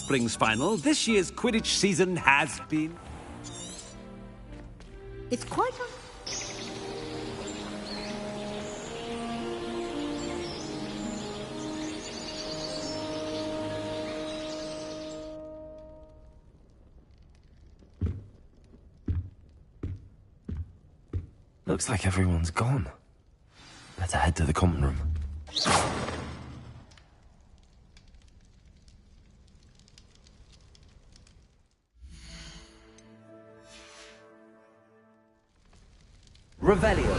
Spring's final, this year's Quidditch season has been... It's quite Looks like everyone's gone. Better head to the common room. Revelio.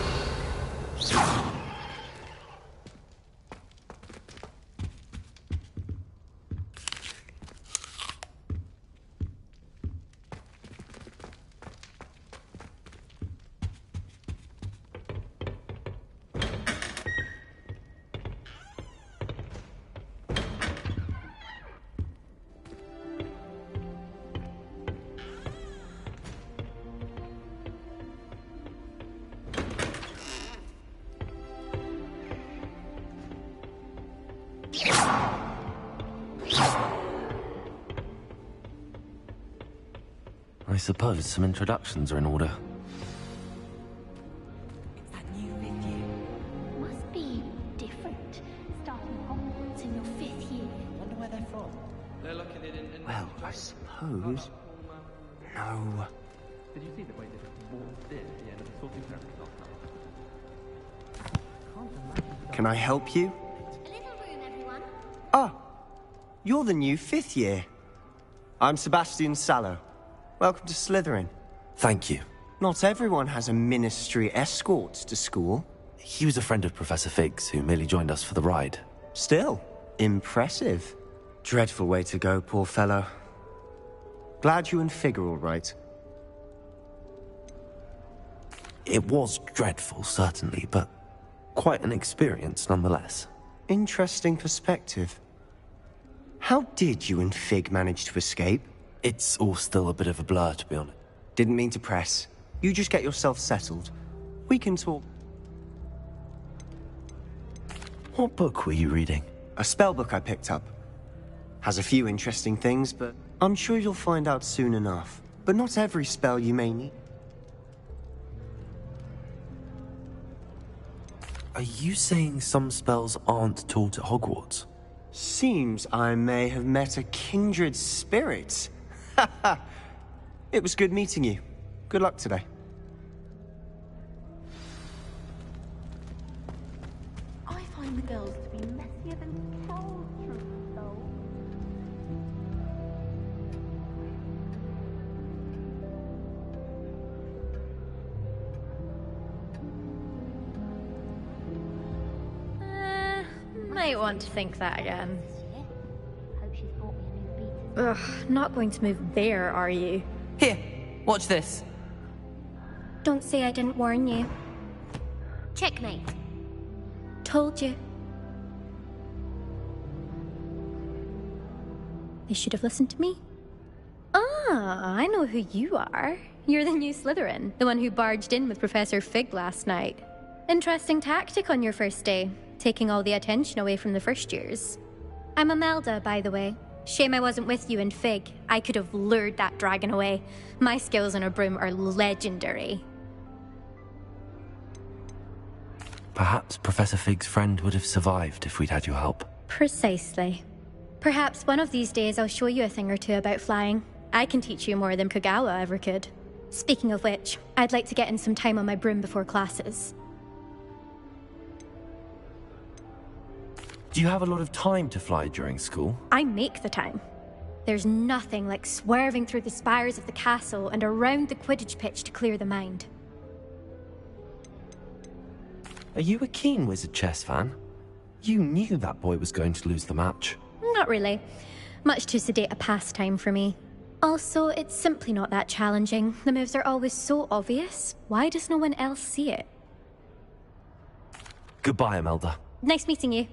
I suppose some introductions are in order. It's that new fifth year. Must be different. Starting Hogwarts in your 5th year. Wonder where they're from. They're looking at it in... Well, I suppose... No. Did you see the way they walked in at the end of the sorting ceremony last night? Can I help you? A little room, everyone. Ah, you're the new 5th year. I'm Sebastian Sallow. Welcome to Slytherin. Thank you. Not everyone has a ministry escort to school. He was a friend of Professor Fig's who merely joined us for the ride. Still, impressive. Dreadful way to go, poor fellow. Glad you and Fig are all right. It was dreadful, certainly, but quite an experience nonetheless. Interesting perspective. How did you and Fig manage to escape? It's all still a bit of a blur, to be honest. Didn't mean to press. You just get yourself settled. We can talk. What book were you reading? A spell book I picked up. Has a few interesting things, but I'm sure you'll find out soon enough. But not every spell you may need. Are you saying some spells aren't taught at Hogwarts? Seems I may have met a kindred spirit. It was good meeting you. Good luck today. I find the girls to be messier than cows, truth though. Might want to think that again. Hope she's bought me a new beat. Ugh, not going to move there, are you? Here, watch this. Don't say I didn't warn you. Checkmate. Told you. They should have listened to me. Ah, I know who you are. You're the new Slytherin, the one who barged in with Professor Fig last night. Interesting tactic on your first day, taking all the attention away from the first years. I'm Imelda, by the way. Shame I wasn't with you and Fig. I could have lured that dragon away. My skills on a broom are legendary. Perhaps Professor Fig's friend would have survived if we'd had your help. Precisely. Perhaps one of these days I'll show you a thing or two about flying. I can teach you more than Kogawa ever could. Speaking of which, I'd like to get in some time on my broom before classes. Do you have a lot of time to fly during school? I make the time. There's nothing like swerving through the spires of the castle and around the Quidditch pitch to clear the mind. Are you a keen Wizard chess fan? You knew that boy was going to lose the match. Not really. Much too sedate a pastime for me. Also, it's simply not that challenging. The moves are always so obvious. Why does no one else see it? Goodbye, Imelda. Nice meeting you.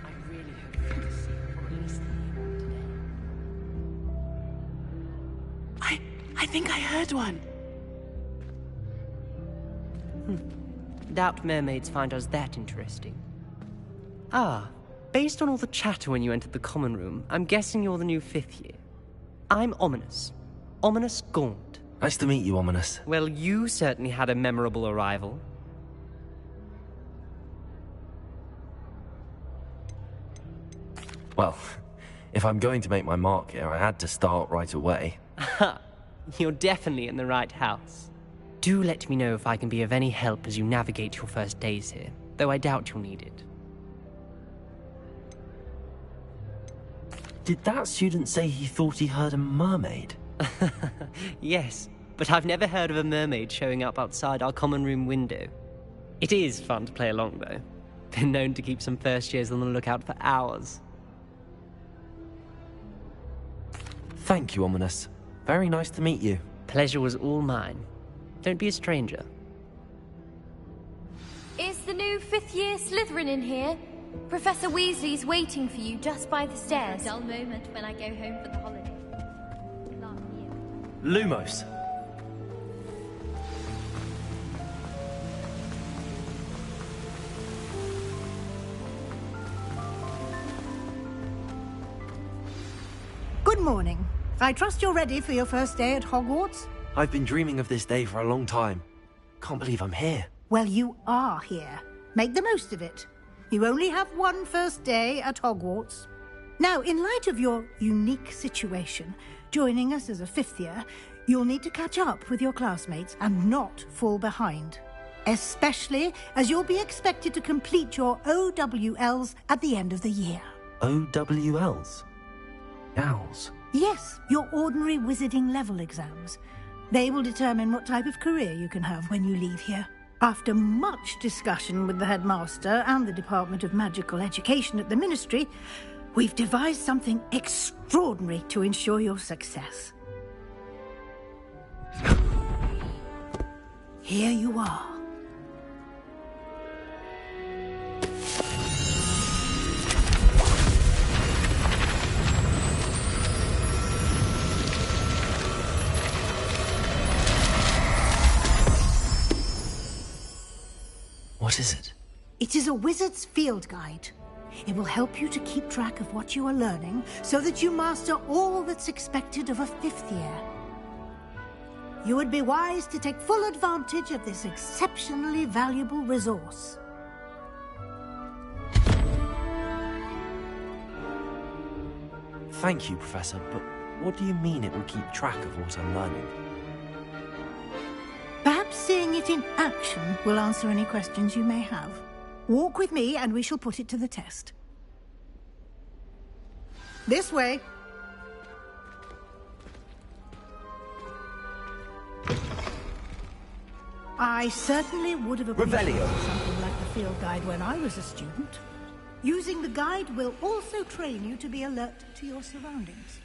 I really hope you get to see I think I heard one. Doubt mermaids find us that interesting. Ah, based on all the chatter when you entered the common room, I'm guessing you're the new 5th year. I'm Ominous. Ominous Gaunt. Nice to meet you, Ominous. Well, you certainly had a memorable arrival. Well, if I'm going to make my mark here, I had to start right away. Ha! You're definitely in the right house. Do let me know if I can be of any help as you navigate your first days here, though I doubt you'll need it. Did that student say he thought he heard a mermaid? Yes, but I've never heard of a mermaid showing up outside our common room window. It is fun to play along, though. Been known to keep some first years on the lookout for hours. Thank you, Ominous. Very nice to meet you. Pleasure was all mine. Don't be a stranger. Is the new 5th year Slytherin in here? Professor Weasley's waiting for you just by the stairs. A dull moment when I go home for the holiday. Not you. Lumos. Good morning. I trust you're ready for your first day at Hogwarts? I've been dreaming of this day for a long time. Can't believe I'm here. Well, you are here. Make the most of it. You only have one first day at Hogwarts. Now, in light of your unique situation, joining us as a 5th year, you'll need to catch up with your classmates and not fall behind. Especially as you'll be expected to complete your OWLs at the end of the year. OWLs? Owls? Yes, your ordinary wizarding level exams. They will determine what type of career you can have when you leave here. After much discussion with the headmaster and the Department of Magical Education at the Ministry, we've devised something extraordinary to ensure your success. Here you are. What is it? It is a wizard's field guide. It will help you to keep track of what you are learning so that you master all that's expected of a 5th year. You would be wise to take full advantage of this exceptionally valuable resource. Thank you, Professor, but what do you mean it will keep track of what I'm learning? Perhaps seeing it in action will answer any questions you may have. Walk with me and we shall put it to the test. This way. I certainly would have appreciated something like the field guide when I was a student. Using the guide will also train you to be alert to your surroundings.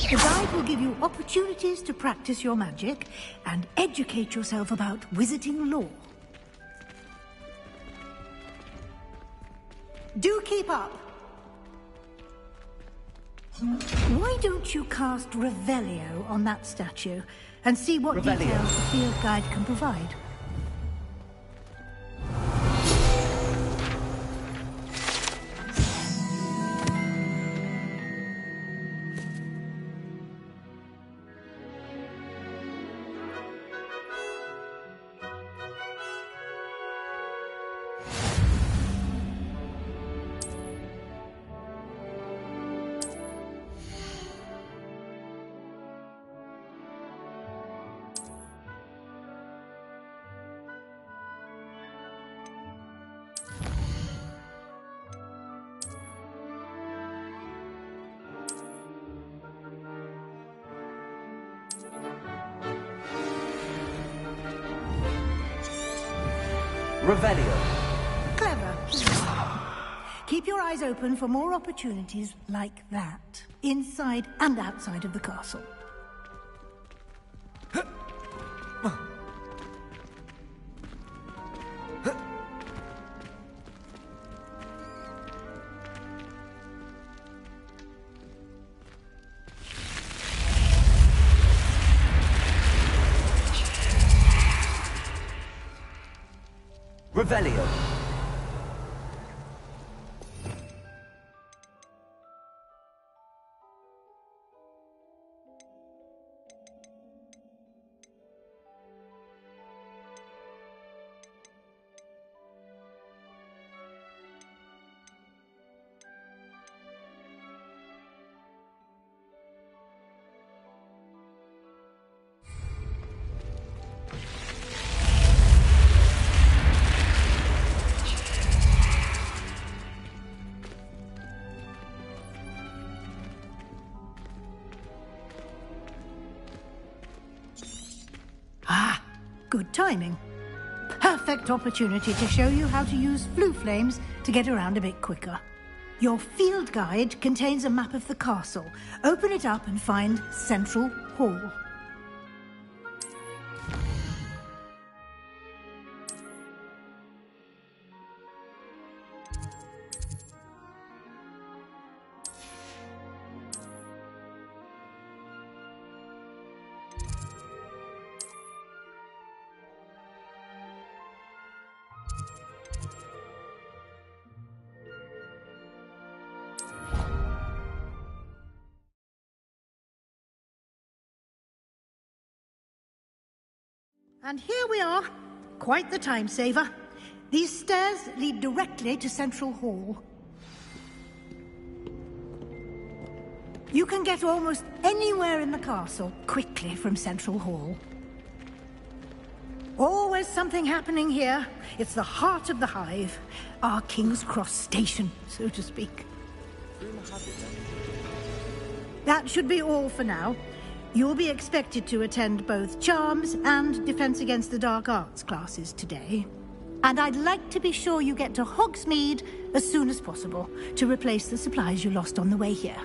The guide will give you opportunities to practice your magic and educate yourself about wizarding lore. Do keep up. Why don't you cast Revelio on that statue and see what details the field guide can provide? Revelio. Clever. keep your eyes open for more opportunities like that, inside and outside of the castle. Revelio. Good timing. Perfect opportunity to show you how to use flue flames to get around a bit quicker. Your field guide contains a map of the castle. Open it up and find Central Hall. And here we are. Quite the time saver. These stairs lead directly to Central Hall. You can get almost anywhere in the castle quickly from Central Hall. Always something happening here. It's the heart of the hive. Our King's Cross station, so to speak. That should be all for now. You'll be expected to attend both Charms and Defense Against the Dark Arts classes today. And I'd like to be sure you get to Hogsmeade as soon as possible to replace the supplies you lost on the way here.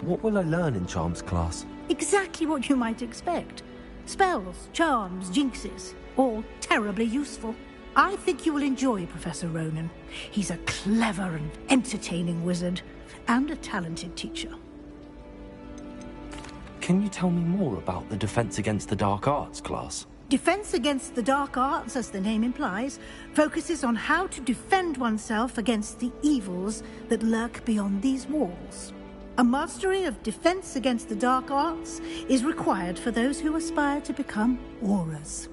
What will I learn in Charms class? Exactly what you might expect. Spells, charms, jinxes, all terribly useful. I think you will enjoy Professor Ronan. He's a clever and entertaining wizard, and a talented teacher. Can you tell me more about the Defense Against the Dark Arts class? Defense Against the Dark Arts, as the name implies, focuses on how to defend oneself against the evils that lurk beyond these walls. A mastery of Defense Against the Dark Arts is required for those who aspire to become Aurors.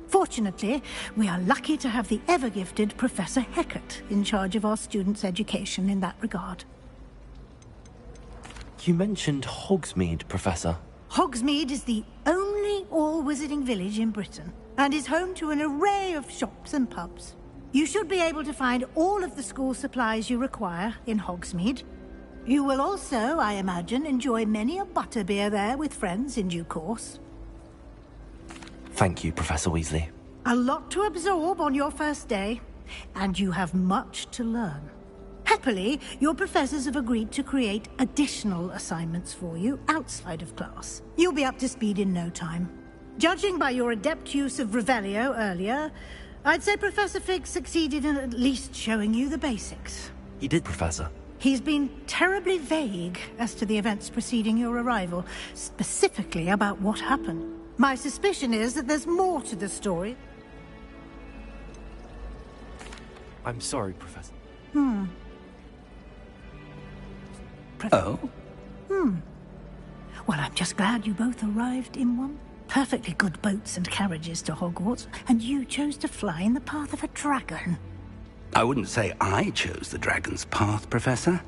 Fortunately, we are lucky to have the ever-gifted Professor Hecat in charge of our students' education in that regard. You mentioned Hogsmeade, Professor. Hogsmeade is the only all-wizarding village in Britain, and is home to an array of shops and pubs. You should be able to find all of the school supplies you require in Hogsmeade. You will also, I imagine, enjoy many a butterbeer there with friends in due course. Thank you, Professor Weasley. A lot to absorb on your first day, and you have much to learn. Happily, your professors have agreed to create additional assignments for you outside of class. You'll be up to speed in no time. Judging by your adept use of Revelio earlier, I'd say Professor Fig succeeded in at least showing you the basics. He did, Professor. He's been terribly vague as to the events preceding your arrival, specifically about what happened. My suspicion is that there's more to the story. I'm sorry, Professor. Oh? Well, I'm just glad you both arrived in one. Perfectly good boats and carriages to Hogwarts, and you chose to fly in the path of a dragon. I wouldn't say I chose the dragon's path, Professor.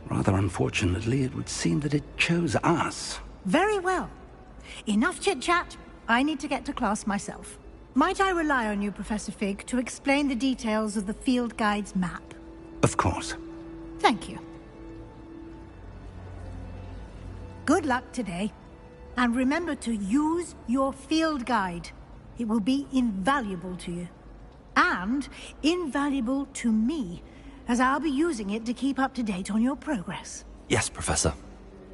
Rather unfortunately, it would seem that it chose us. Very well. Enough chit-chat. I need to get to class myself. Might I rely on you, Professor Fig, to explain the details of the field guide's map? Of course. Thank you. Good luck today. And remember to use your field guide. It will be invaluable to you. And invaluable to me, as I'll be using it to keep up to date on your progress. Yes, Professor.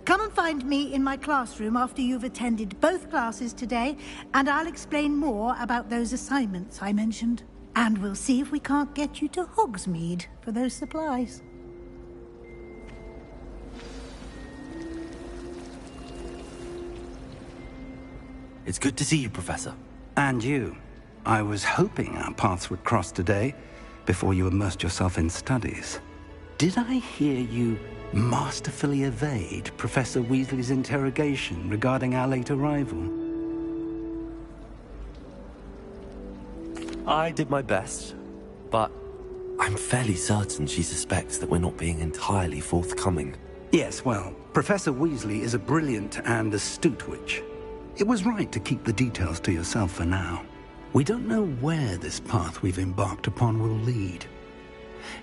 Come and find me in my classroom after you've attended both classes today, and I'll explain more about those assignments I mentioned. And we'll see if we can't get you to Hogsmeade for those supplies. It's good to see you, Professor. And you. I was hoping our paths would cross today, before you immersed yourself in studies. Did I hear you masterfully evade Professor Weasley's interrogation regarding our late arrival? I did my best, but I'm fairly certain she suspects that we're not being entirely forthcoming. Yes, well, Professor Weasley is a brilliant and astute witch. It was right to keep the details to yourself for now. We don't know where this path we've embarked upon will lead.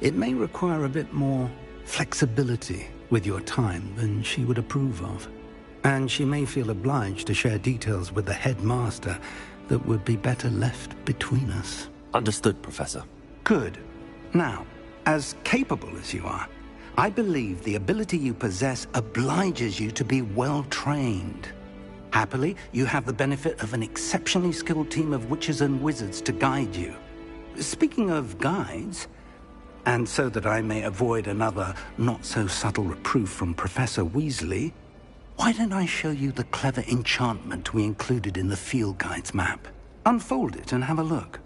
It may require a bit more flexibility with your time than she would approve of. And she may feel obliged to share details with the headmaster that would be better left between us. Understood, Professor. Good. Now, as capable as you are, I believe the ability you possess obliges you to be well trained. Happily, you have the benefit of an exceptionally skilled team of witches and wizards to guide you. Speaking of guides, and so that I may avoid another not-so-subtle reproof from Professor Weasley, why don't I show you the clever enchantment we included in the field guide's map? Unfold it and have a look.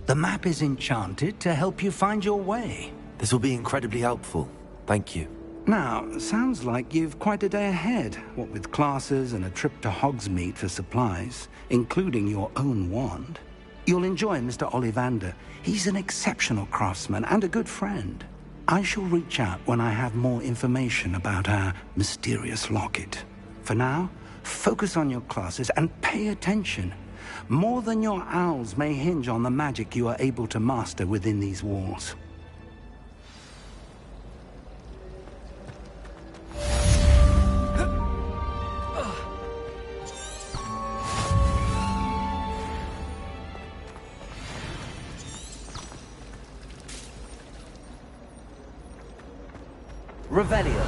The map is enchanted to help you find your way. This will be incredibly helpful. Thank you. Now, sounds like you've quite a day ahead, what with classes and a trip to Hogsmeade for supplies, including your own wand. You'll enjoy Mr. Ollivander. He's an exceptional craftsman and a good friend. I shall reach out when I have more information about our mysterious locket. For now, focus on your classes and pay attention. More than your owls may hinge on the magic you are able to master within these walls. Revelio.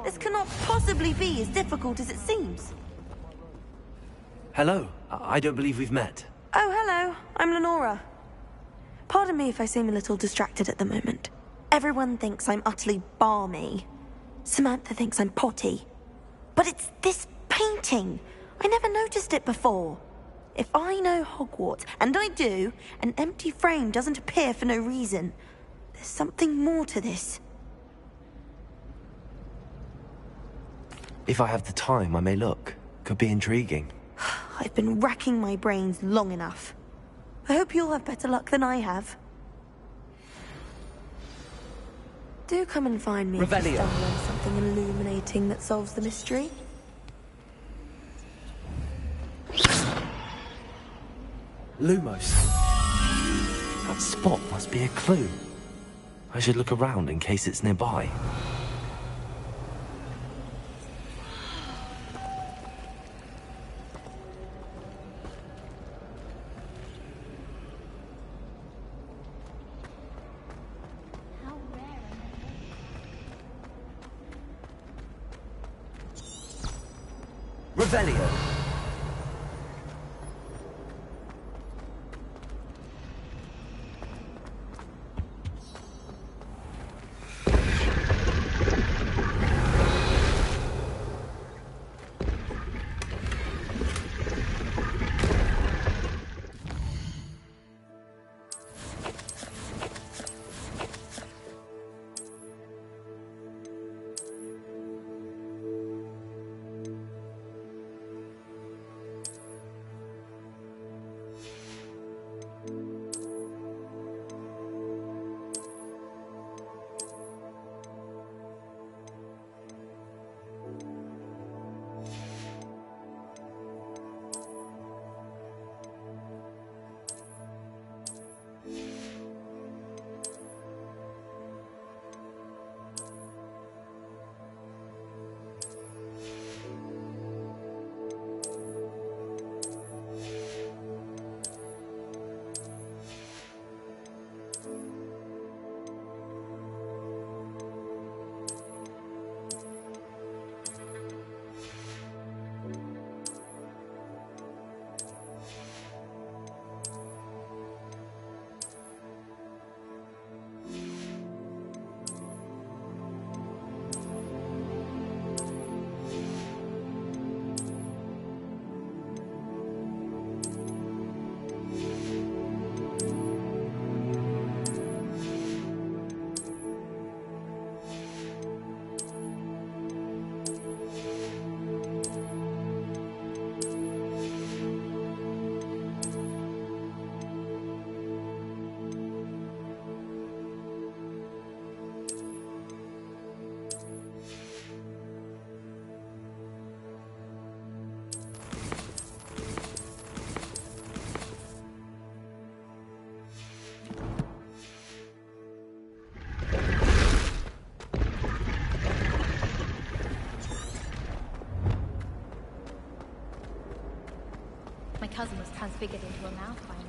This cannot possibly be as difficult as it seems. Hello. I don't believe we've met. Oh, hello. I'm Lenora. Pardon me if I seem a little distracted at the moment. Everyone thinks I'm utterly balmy. Samantha thinks I'm potty. But it's this painting. I never noticed it before. If I know Hogwarts, and I do, an empty frame doesn't appear for no reason. There's something more to this. If I have the time, I may look. Could be intriguing. I've been racking my brains long enough. I hope you'll have better luck than I have. Do come and find me if you Revelio. stumble on something illuminating that solves the mystery. Lumos. That spot must be a clue. I should look around in case it's nearby. How rare Revelio. cousin was transfigured into a mouth by an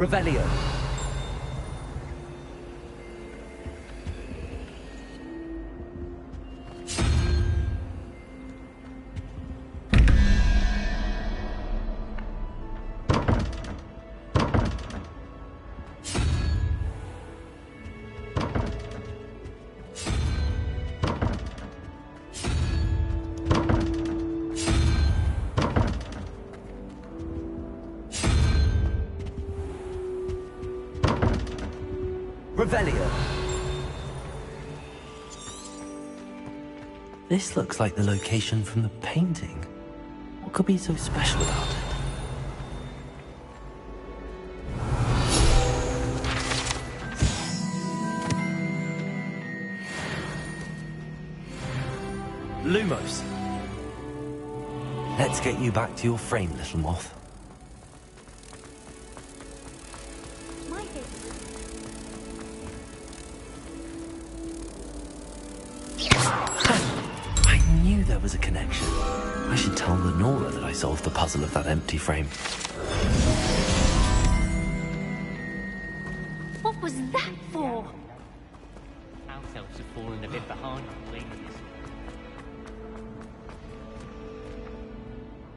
old Revelio. Revelio. This looks like the location from the painting. What could be so special about it? Lumos. Let's get you back to your frame, little moth. I knew there was a connection. I should tell Lenora that I solved the puzzle of that empty frame. What was that for? House elves have fallen a bit behind on things.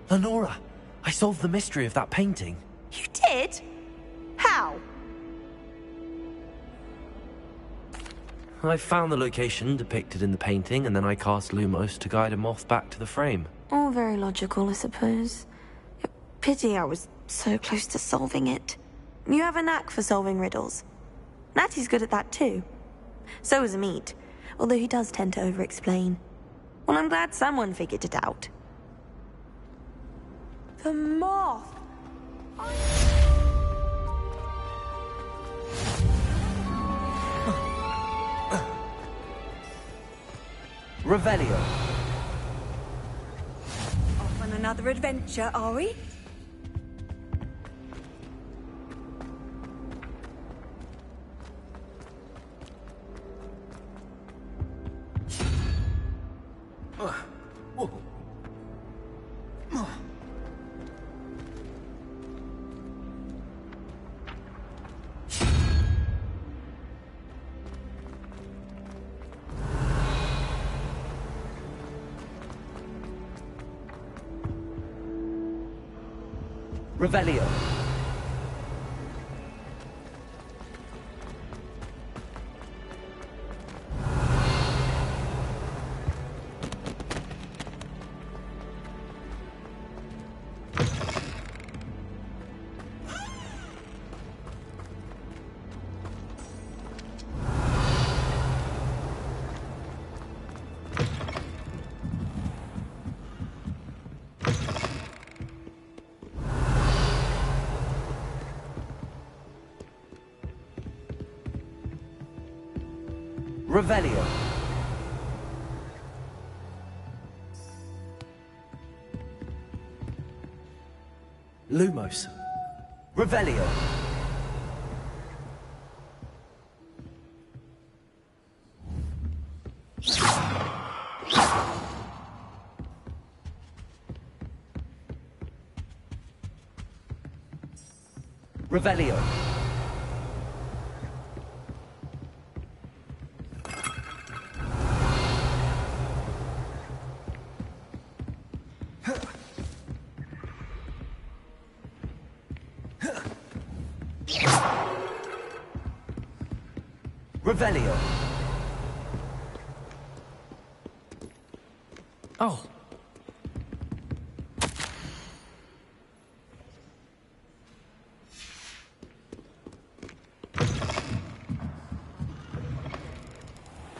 Lenora, I solved the mystery of that painting. You did? How? I found the location depicted in the painting, and then I cast Lumos to guide a moth back to the frame. All very logical, I suppose. Pity I was so close to solving it. You have a knack for solving riddles. Natty's good at that too. So is Amit, although he does tend to over-explain. Well, I'm glad someone figured it out. The moth! Revelio. Off on another adventure, are we? Revelio. Revelio. Lumos. Revelio. Revelio. Revelio. Oh.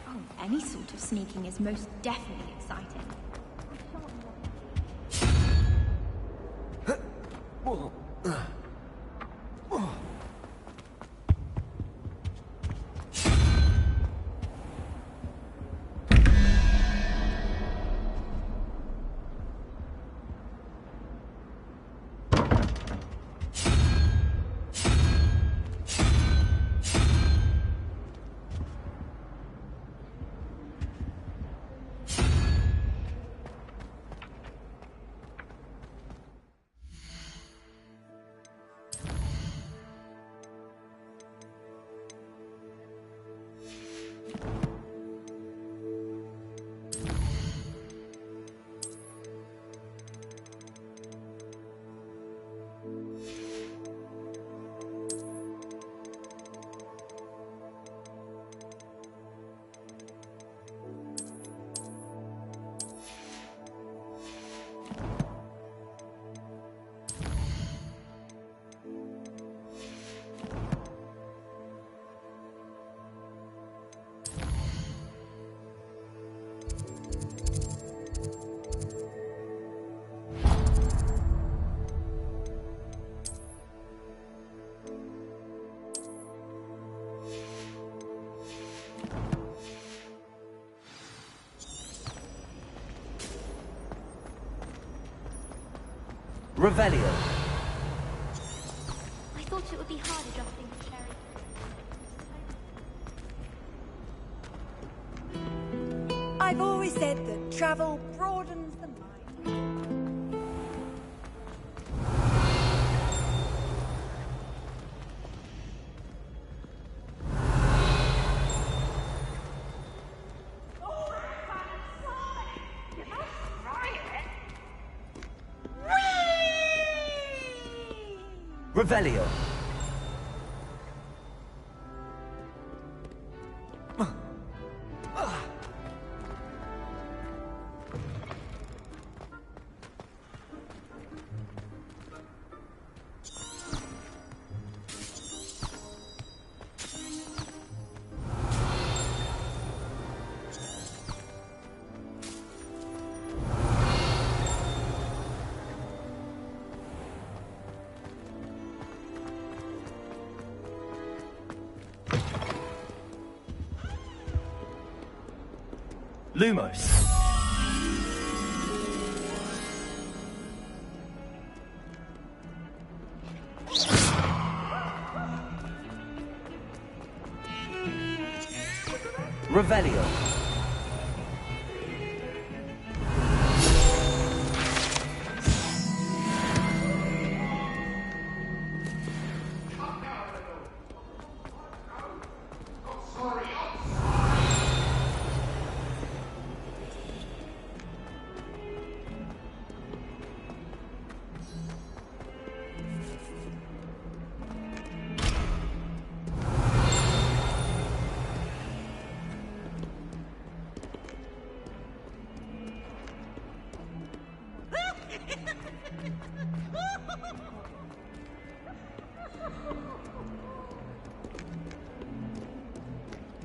Oh, any sort of sneaking is most definitely exciting. Revelio. I thought it would be harder drafting the cherry. I've always said that travel broadens the mind. Revelio. Lumos. Revelio.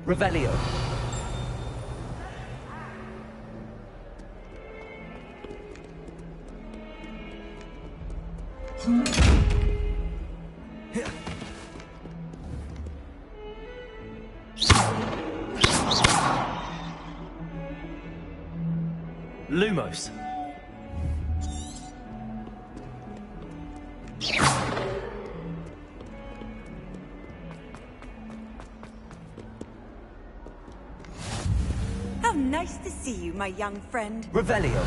Revelio. Lumos. How nice to see you, my young friend. Revelio.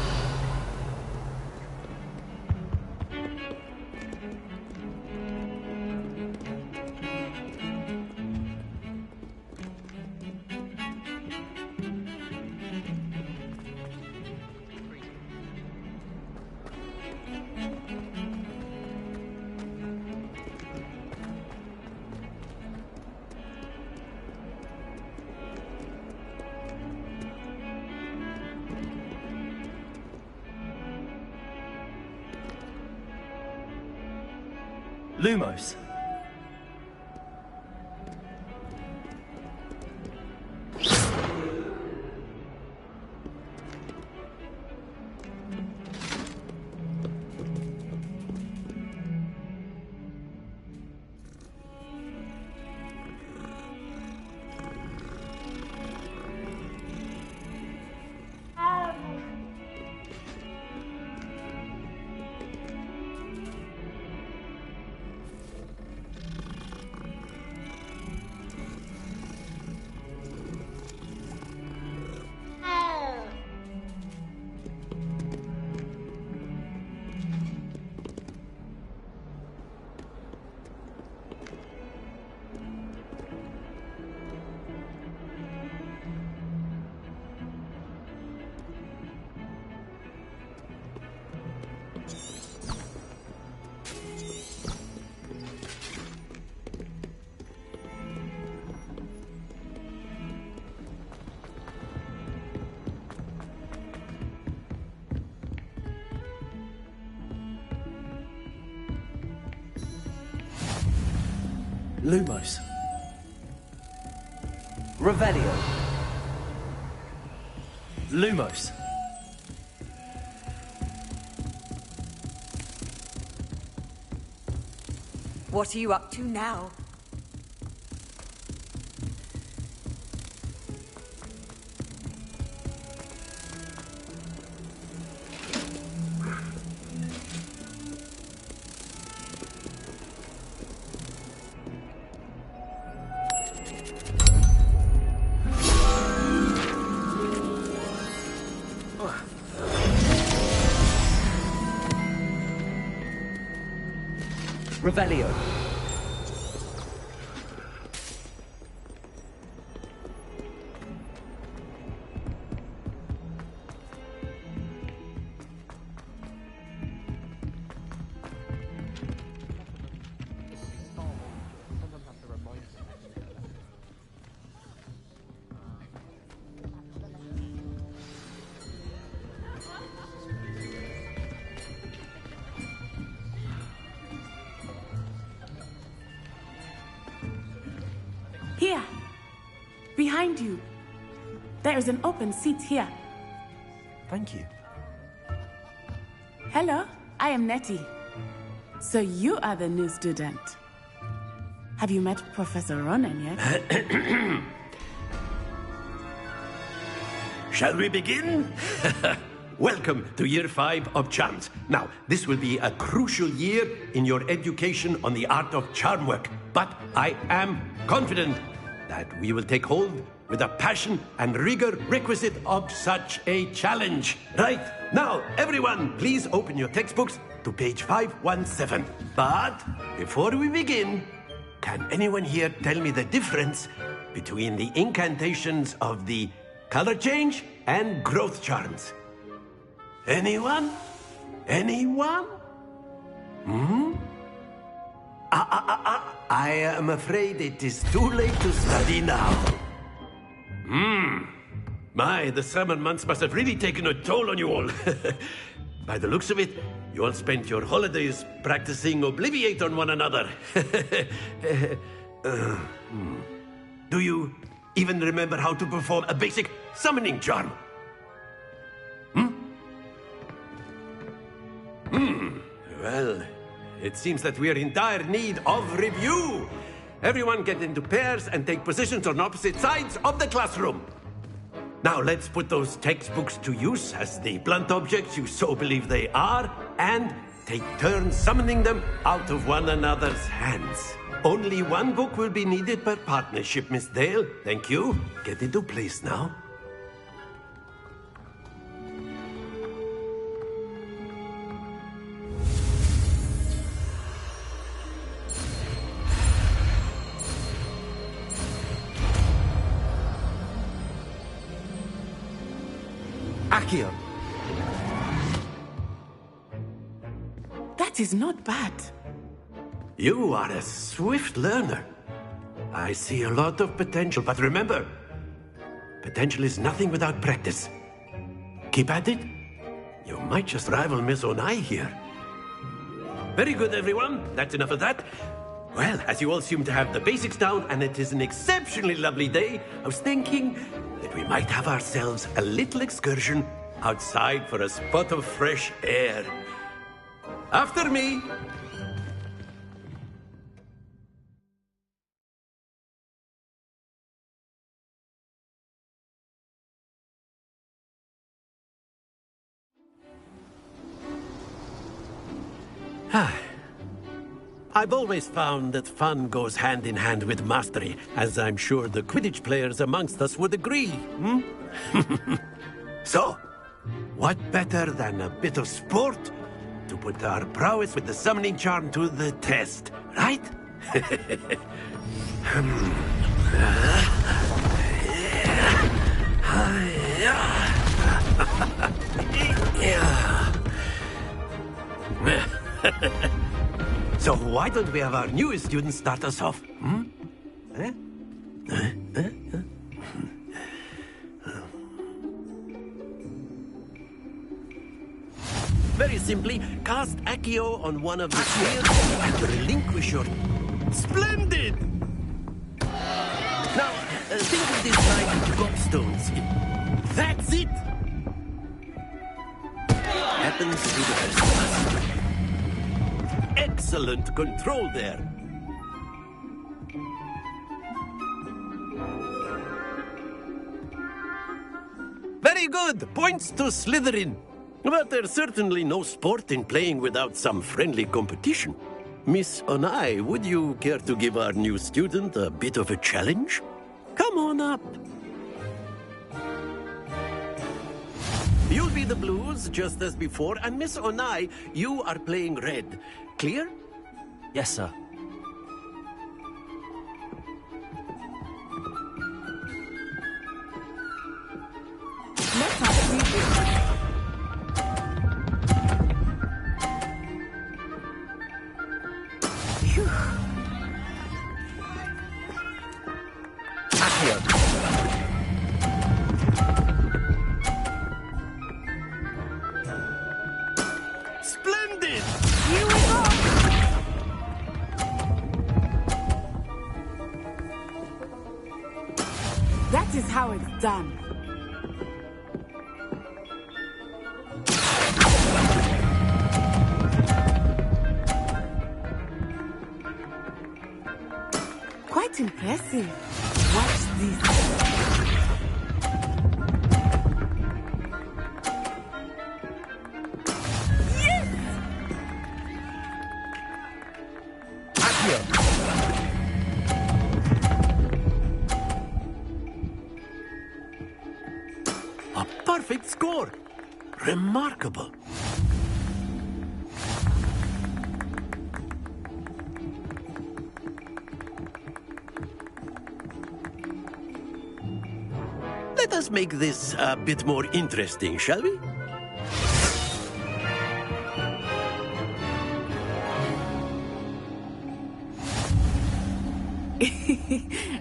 Lumos. Lumos. Revelio. Lumos. What are you up to now? Revelio. Here. Behind you. There is an open seat here. Thank you. Hello, I am Nettie. So you are the new student. Have you met Professor Ronan yet? Shall we begin? Welcome to Year 5 of Charms. Now, this will be a crucial year in your education on the art of charm work. But I am confident that we will take hold with the passion and rigor requisite of such a challenge. Right, now, everyone, please open your textbooks to page 517. But before we begin, can anyone here tell me the difference between the incantations of the color change and growth charms? Anyone? Anyone? I am afraid it is too late to study now. My, the summer months must have really taken a toll on you all. By the looks of it, you all spent your holidays practicing Obliviate on one another. Do you even remember how to perform a basic summoning charm? Well, it seems that we are in dire need of review. Everyone get into pairs and take positions on opposite sides of the classroom. Now let's put those textbooks to use as the blunt objects you so believe they are, and take turns summoning them out of one another's hands. Only one book will be needed per partnership, Miss Dale. Thank you. Get into place now. Accio. That is not bad. You are a swift learner. I see a lot of potential, but remember, potential is nothing without practice. Keep at it. You might just rival Miss Onai here. Very good, everyone. That's enough of that. Well, as you all seem to have the basics down, and it is an exceptionally lovely day, I was thinking that we might have ourselves a little excursion outside for a spot of fresh air. After me. I've always found that fun goes hand in hand with mastery, as I'm sure the Quidditch players amongst us would agree. So, what better than a bit of sport to put our prowess with the summoning charm to the test, right? So why don't we have our newest student start us off? Very simply, cast Accio on one of the spheres and relinquish your... Splendid! Now, think of this like gobstones. That's it! Happens to the best of us. Excellent control there. Very good. Points to Slytherin. But there's certainly no sport in playing without some friendly competition. Miss Onai, would you care to give our new student a bit of a challenge? Come on up. You'll be the blues, just as before, and Miss Onai, you are playing red. Clear? Yes, sir. Let us see this. Phew. Accio. Splendid! Here we go! That is how it's done. Quite impressive. Watch this. Yes! Accio. A perfect score! Remarkable. Let us make this a bit more interesting, shall we?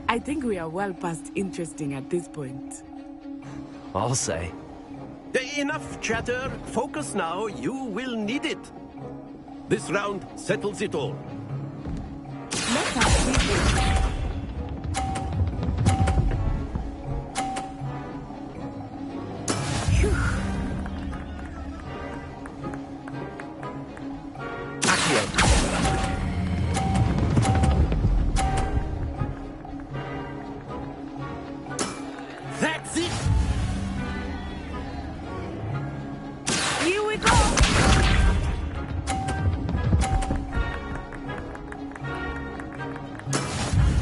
I think we are well past interesting at this point. I'll say. Enough chatter. Focus now. You will need it. This round settles it all. Let us see this. Phew. Accio. That's it! Here we go!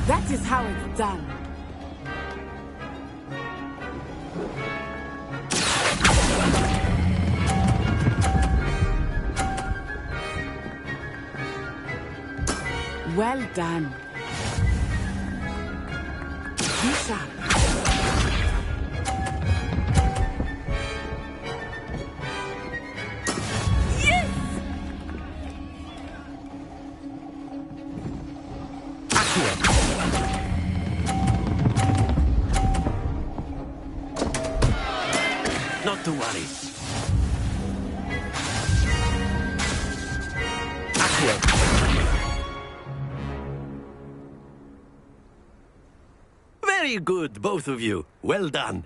That is how it's done. Well done. Be sharp. Yes! Not to worry. Very good, both of you. Well done.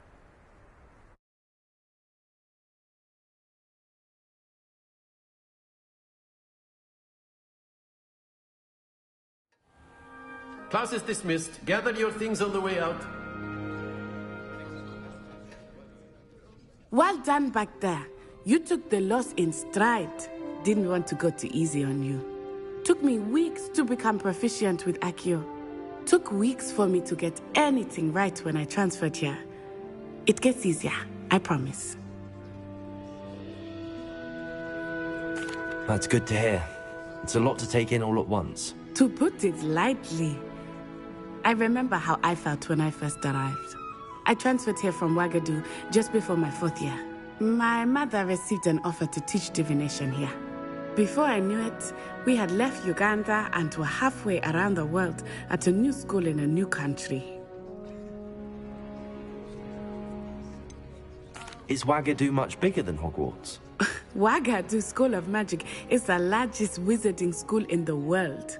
Class is dismissed. Gather your things on the way out. Well done back there. You took the loss in stride. Didn't want to go too easy on you. Took me weeks to become proficient with Accio. Took weeks for me to get anything right when I transferred here. It gets easier, I promise. That's good to hear. It's a lot to take in all at once. To put it lightly, I remember how I felt when I first arrived. I transferred here from Wagadu just before my 4th year. My mother received an offer to teach divination here. Before I knew it, we had left Uganda and were halfway around the world at a new school in a new country. Is Wagadu much bigger than Hogwarts? Wagadu School of Magic is the largest wizarding school in the world.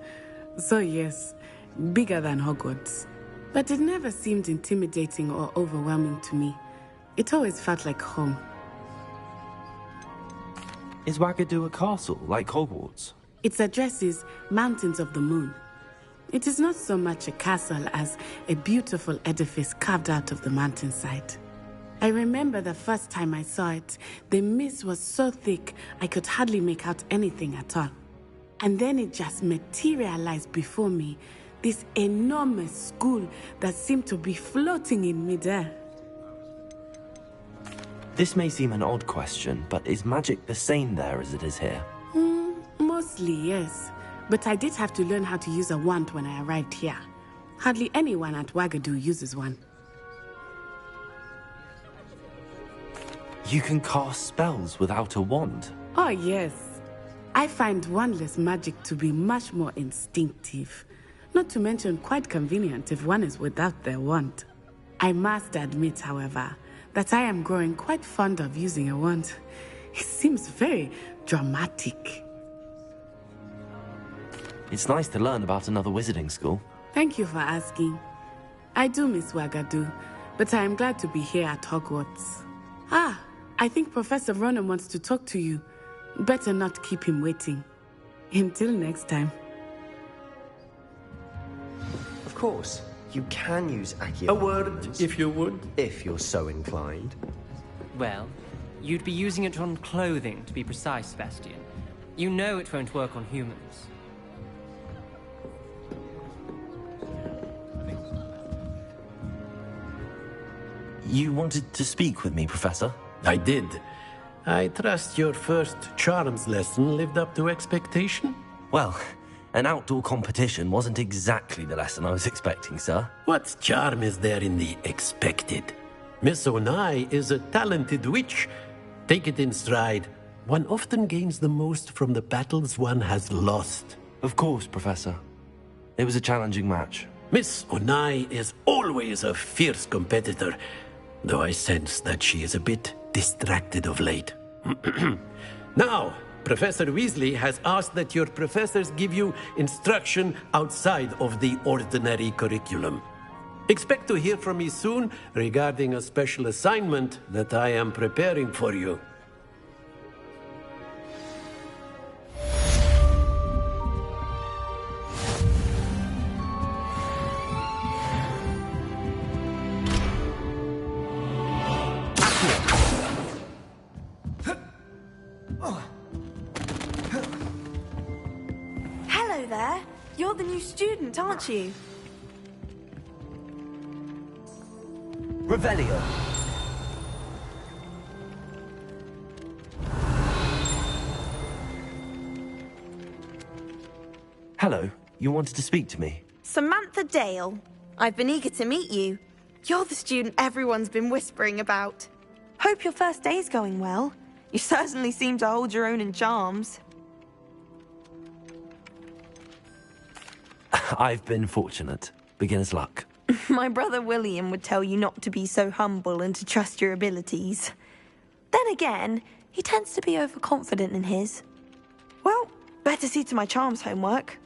So yes, bigger than Hogwarts. But it never seemed intimidating or overwhelming to me. It always felt like home. Is Wagadu a castle, like Hogwarts? Its address is Mountains of the Moon. It is not so much a castle as a beautiful edifice carved out of the mountainside. I remember the first time I saw it, the mist was so thick I could hardly make out anything at all. And then it just materialized before me, this enormous school that seemed to be floating in midair. This may seem an odd question, but is magic the same there as it is here? Mostly, yes. but I did have to learn how to use a wand when I arrived here. Hardly anyone at Wagadu uses one. You can cast spells without a wand? Oh, yes. I find wandless magic to be much more instinctive. Not to mention quite convenient if one is without their wand. I must admit, however, that I am growing quite fond of using a wand. It seems very dramatic. It's nice to learn about another wizarding school. Thank you for asking. I do miss Wagadu, but I am glad to be here at Hogwarts. Ah, I think Professor Ronan wants to talk to you. Better not keep him waiting. Until next time. Of course, you can use Accio. A word, if you would. If you're so inclined. Well, you'd be using it on clothing, to be precise, Sebastian. You know it won't work on humans. You wanted to speak with me, Professor? I did. I trust your first charms lesson lived up to expectation? Well, an outdoor competition wasn't exactly the lesson I was expecting, sir. What charm is there in the expected? Miss Onai is a talented witch. Take it in stride. One often gains the most from the battles one has lost. Of course, Professor. It was a challenging match. Miss Onai is always a fierce competitor, though I sense that she is a bit distracted of late. Now, Professor Weasley has asked that your professors give you instruction outside of the ordinary curriculum. Expect to hear from me soon regarding a special assignment that I am preparing for you. Hello there. You're the new student, aren't you? Revelio. Hello, you wanted to speak to me? Samantha Dale. I've been eager to meet you. You're the student everyone's been whispering about. Hope your first day's going well. You certainly seem to hold your own in charms. I've been fortunate. Beginner's luck. My brother William would tell you not to be so humble and to trust your abilities. Then again, he tends to be overconfident in his. Well, better see to my charms homework.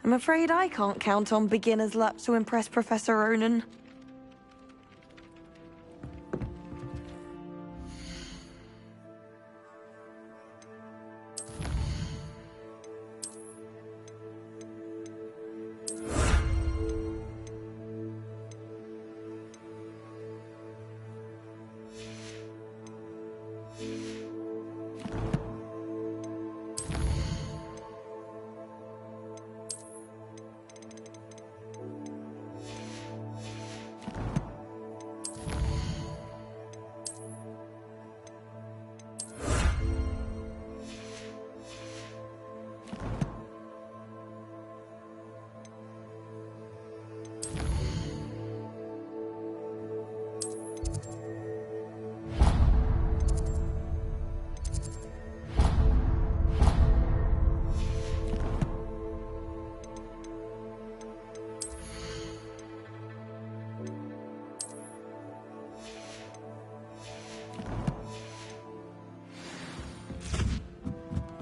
I'm afraid I can't count on beginner's luck to impress Professor Ronan.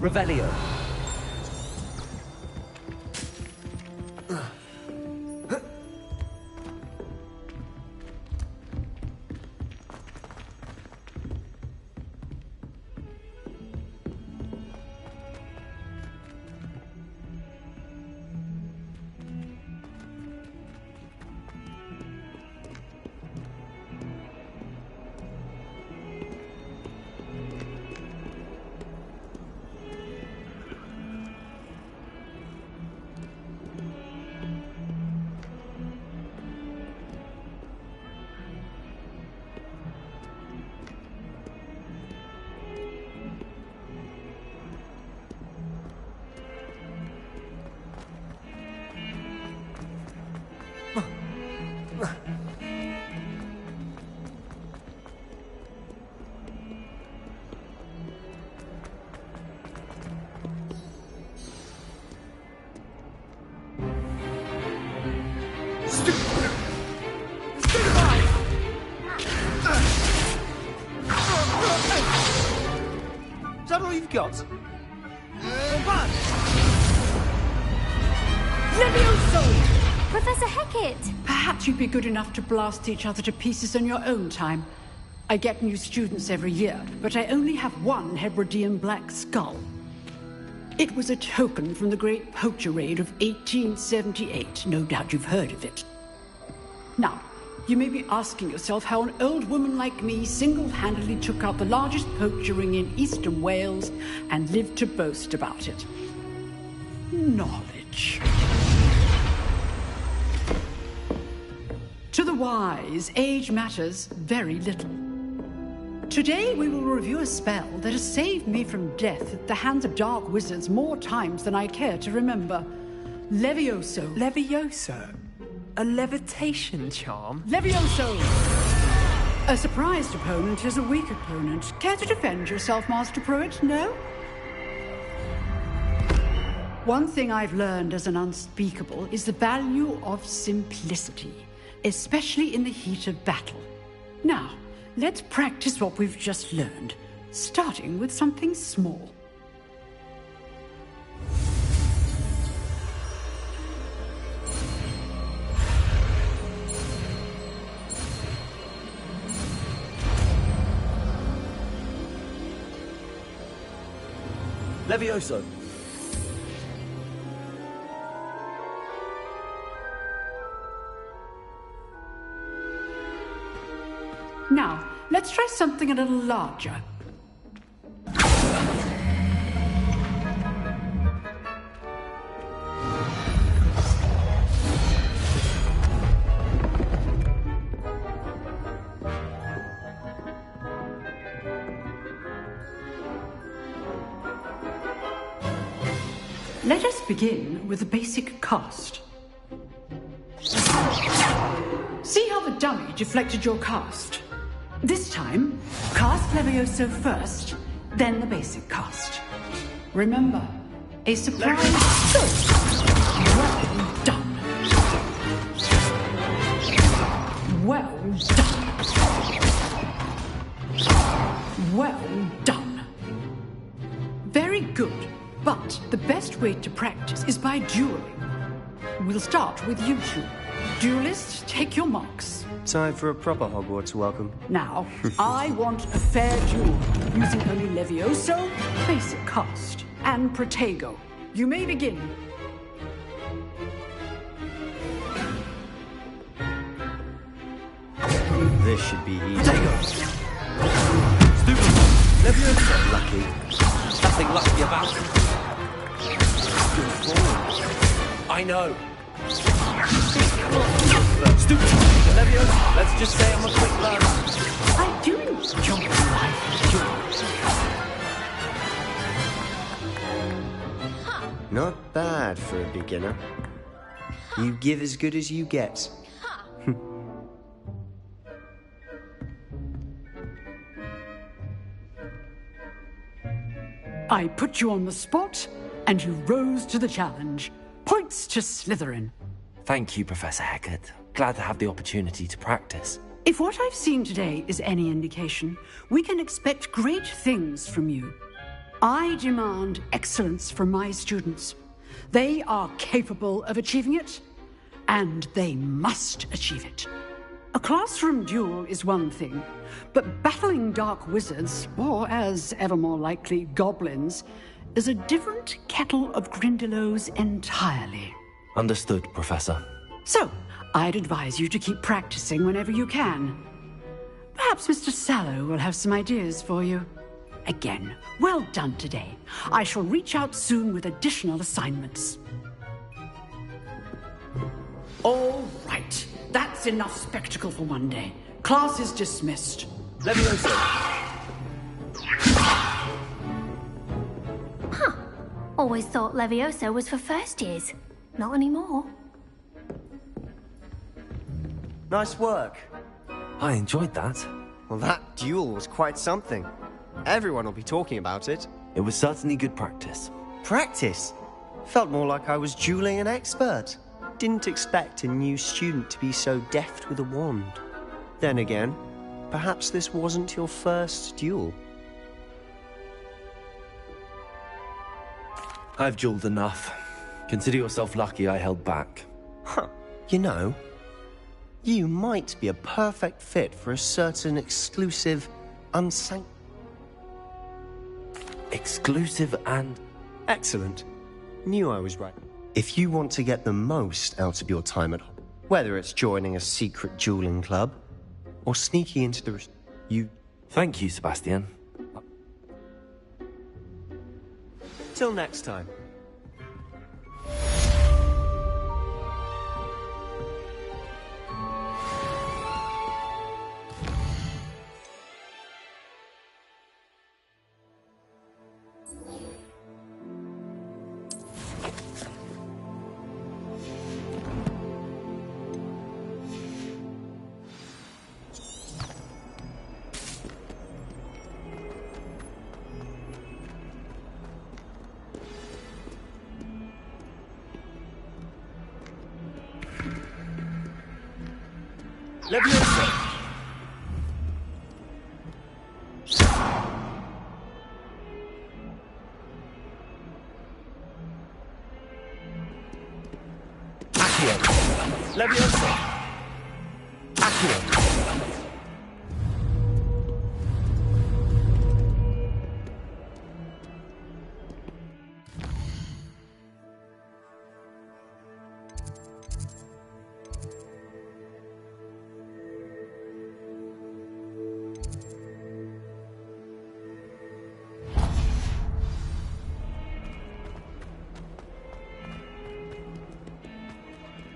Revelio. got? Levioso! Professor Hecat! Perhaps you'd be good enough to blast each other to pieces in your own time. I get new students every year, but I only have one Hebridean black skull. It was a token from the Great Poacher Raid of 1878. No doubt you've heard of it. Now, you may be asking yourself how an old woman like me single-handedly took out the largest poacher ring in eastern Wales and lived to boast about it. Knowledge. To the wise, age matters very little. Today we will review a spell that has saved me from death at the hands of dark wizards more times than I care to remember. Levioso. Levioso? A levitation charm? Levioso! A surprised opponent is a weak opponent. Care to defend yourself, Master Pruitt? No? One thing I've learned as an unspeakable is the value of simplicity, especially in the heat of battle. Now, let's practice what we've just learned, starting with something small. Levioso. Now, let's try something a little larger. Let us begin with the basic cast. See how the dummy deflected your cast? This time, cast Levioso first, then the basic cast. Remember, a surprise... Well done. Well done. Well done. Very good, but the best way to practice is by dueling. We'll start with you two. Duelists, take your marks. Time for a proper Hogwarts welcome. Now, I want a fair duel, using only Levioso, basic cast, and Protego. You may begin. This should be easy. Protego! Stupid! Levioso! Lucky. Nothing lucky about it. Good form. I know. Stupid! Levioso, let's just say I'm a quick learner. I do enjoy life duels. Not bad for a beginner. You give as good as you get. I put you on the spot, and you rose to the challenge. Points to Slytherin. Thank you, Professor Hecat. Glad to have the opportunity to practice. If what I've seen today is any indication, we can expect great things from you. I demand excellence from my students. They are capable of achieving it, and they must achieve it. A classroom duel is one thing, but battling dark wizards, or as ever more likely, goblins, is a different kettle of Grindylows entirely. Understood, Professor. So, I'd advise you to keep practicing whenever you can. Perhaps Mr. Sallow will have some ideas for you. Again, well done today. I shall reach out soon with additional assignments. All right. That's enough spectacle for one day. Class is dismissed. Levioso. Huh. Always thought Levioso was for first years. Not anymore. Nice work. I enjoyed that. Well, that duel was quite something. Everyone will be talking about it. It was certainly good practice. Practice? Felt more like I was dueling an expert. Didn't expect a new student to be so deft with a wand. Then again, perhaps this wasn't your first duel. I've jeweled enough. Consider yourself lucky I held back. Huh. You know, you might be a perfect fit for a certain exclusive, Exclusive and... Excellent. Knew I was right. If you want to get the most out of your time at home, whether it's joining a secret dueling club or sneaking into the... Thank you, Sebastian. Till next time.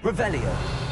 Revelio.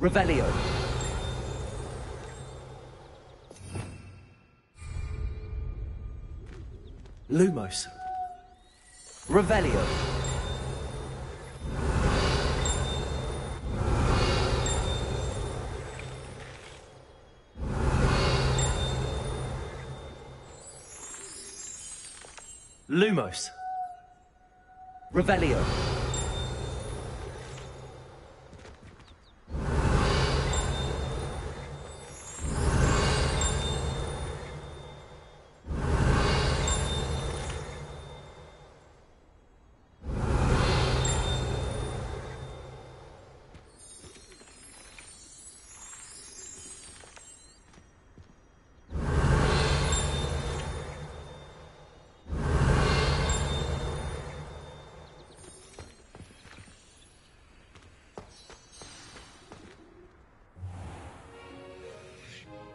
Revelio. Lumos. Revelio. Lumos. Revelio.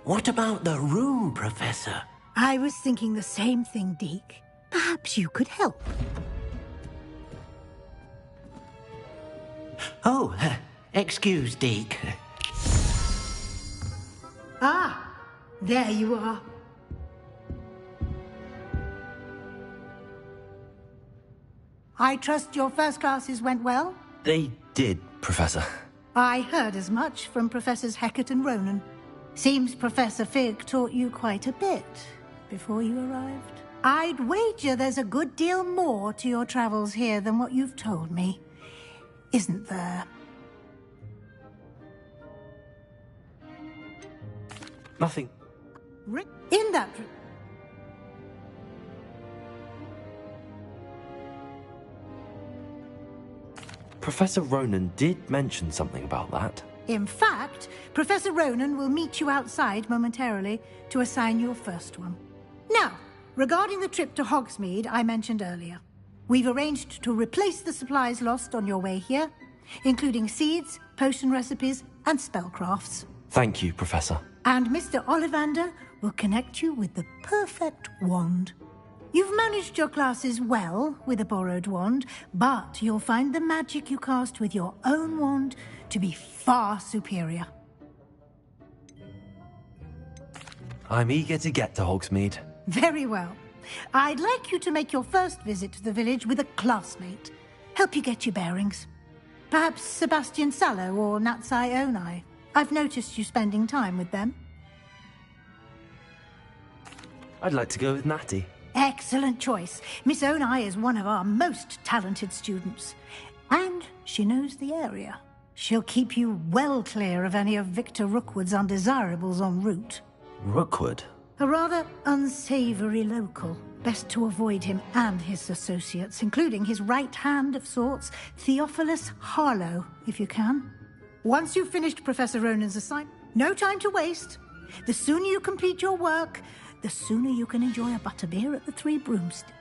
What about the room, Professor? I was thinking the same thing, Deke. Perhaps you could help. Oh, excuse, Deke. Ah, there you are. I trust your first classes went well? They did, Professor. I heard as much from Professors Hecat and Ronan. Seems Professor Fig taught you quite a bit before you arrived. I'd wager there's a good deal more to your travels here than what you've told me. Isn't there? Nothing. In that... Professor Ronan did mention something about that. In fact, Professor Ronan will meet you outside momentarily to assign your first one. Now, regarding the trip to Hogsmeade I mentioned earlier, we've arranged to replace the supplies lost on your way here, including seeds, potion recipes, and spellcrafts. Thank you, Professor. And Mr. Ollivander will connect you with the perfect wand. You've managed your classes well with a borrowed wand, but you'll find the magic you cast with your own wand to be far superior. I'm eager to get to Hogsmeade. Very well. I'd like you to make your first visit to the village with a classmate. Help you get your bearings. Perhaps Sebastian Sallow or Natsai Onai. I've noticed you spending time with them. I'd like to go with Natty. Excellent choice. Miss Onai is one of our most talented students. And she knows the area. She'll keep you well clear of any of Victor Rookwood's undesirables en route. Rookwood? A rather unsavory local. Best to avoid him and his associates, including his right hand of sorts, Theophilus Harlow, if you can. Once you've finished Professor Ronan's assignment, no time to waste. The sooner you complete your work, the sooner you can enjoy a butterbeer at the Three Broomsticks.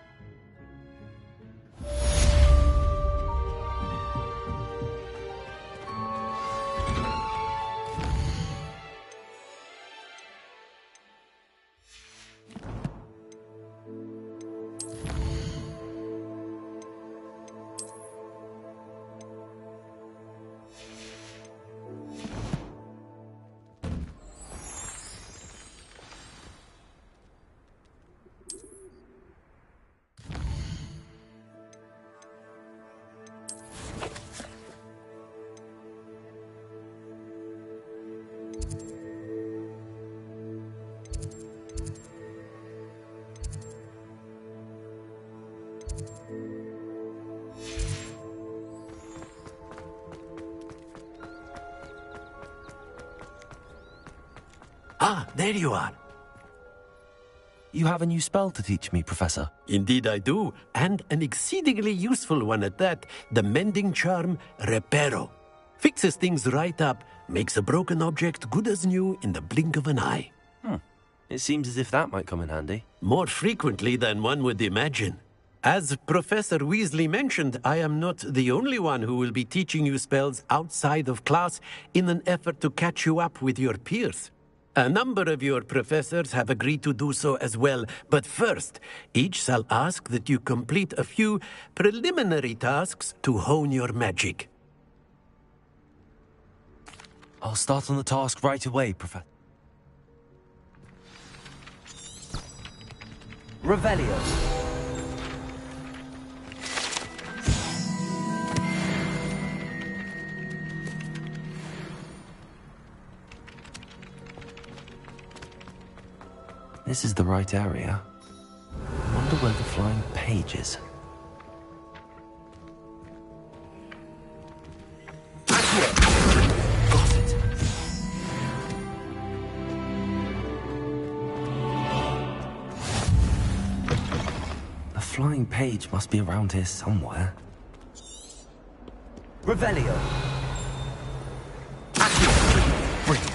Ah, there you are. You have a new spell to teach me, Professor. Indeed I do, and an exceedingly useful one at that. The mending charm, Reparo. Fixes things right up, makes a broken object good as new in the blink of an eye. It seems as if that might come in handy. More frequently than one would imagine. As Professor Weasley mentioned, I am not the only one who will be teaching you spells outside of class in an effort to catch you up with your peers. A number of your professors have agreed to do so as well, but first, each shall ask that you complete a few preliminary tasks to hone your magic. I'll start on the task right away, Professor. Revelio. This is the right area. I wonder where the flying page is. Got it. The flying page must be around here somewhere. Revelio. Brilliant.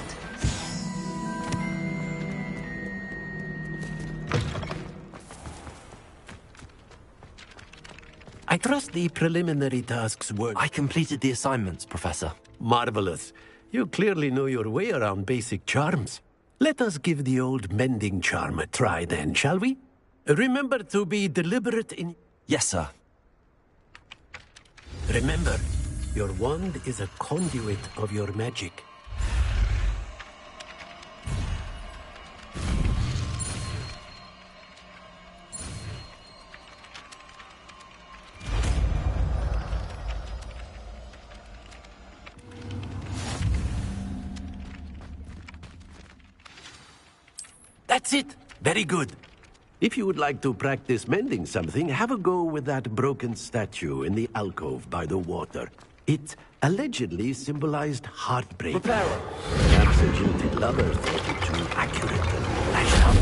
I trust the preliminary tasks were... I completed the assignments, Professor. Marvelous. You clearly know your way around basic charms. Let us give the old mending charm a try then, shall we? Remember to be deliberate in... Yes, sir. Remember, your wand is a conduit of your magic. That's it! Very good. If you would like to practice mending something, have a go with that broken statue in the alcove by the water. It allegedly symbolized heartbreak. Reparo. Perhaps a jilted lover thought it too accurate and lashed out.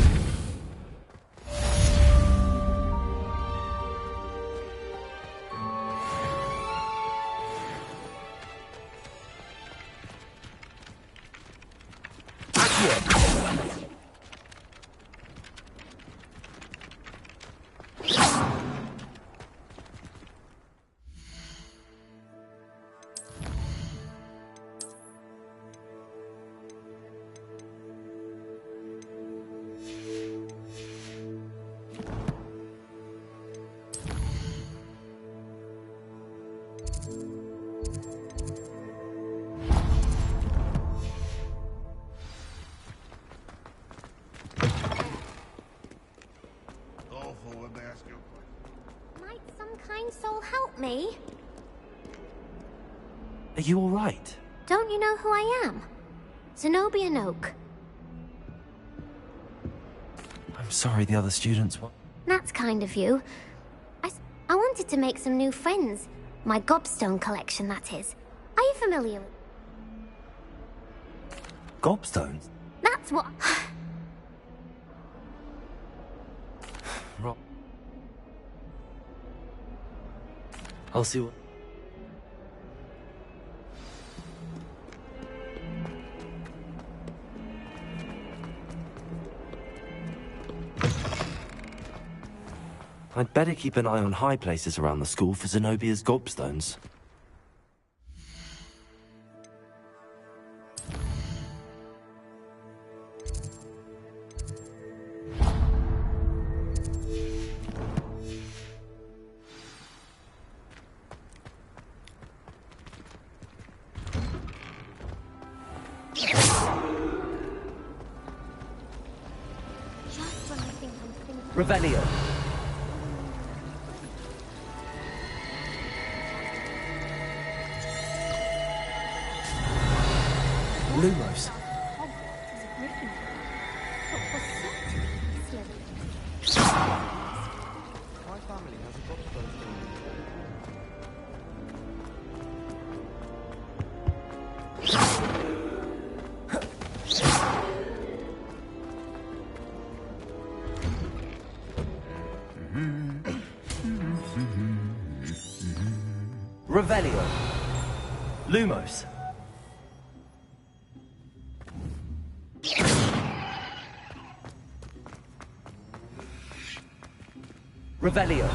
kind soul help me? Are you alright? Don't you know who I am? Zenobia Noak. I'm sorry the other students were... That's kind of you. I wanted to make some new friends. My gobstone collection, that is. Are you familiar with... Gobstones? That's what... Rob. I'll see what... I'd better keep an eye on high places around the school for Zenobia's gobstones. Revelio. Lumos. My family has a gobstone Revelio. Lumos. Revelio.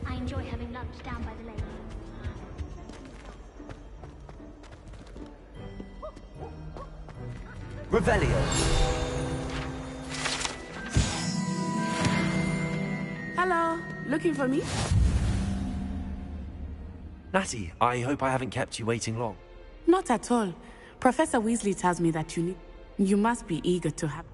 I enjoy having lunch down by the lake. Revelio. Hello, looking for me? Natty, I hope I haven't kept you waiting long. Not at all. Professor Weasley tells me that you must be eager to have...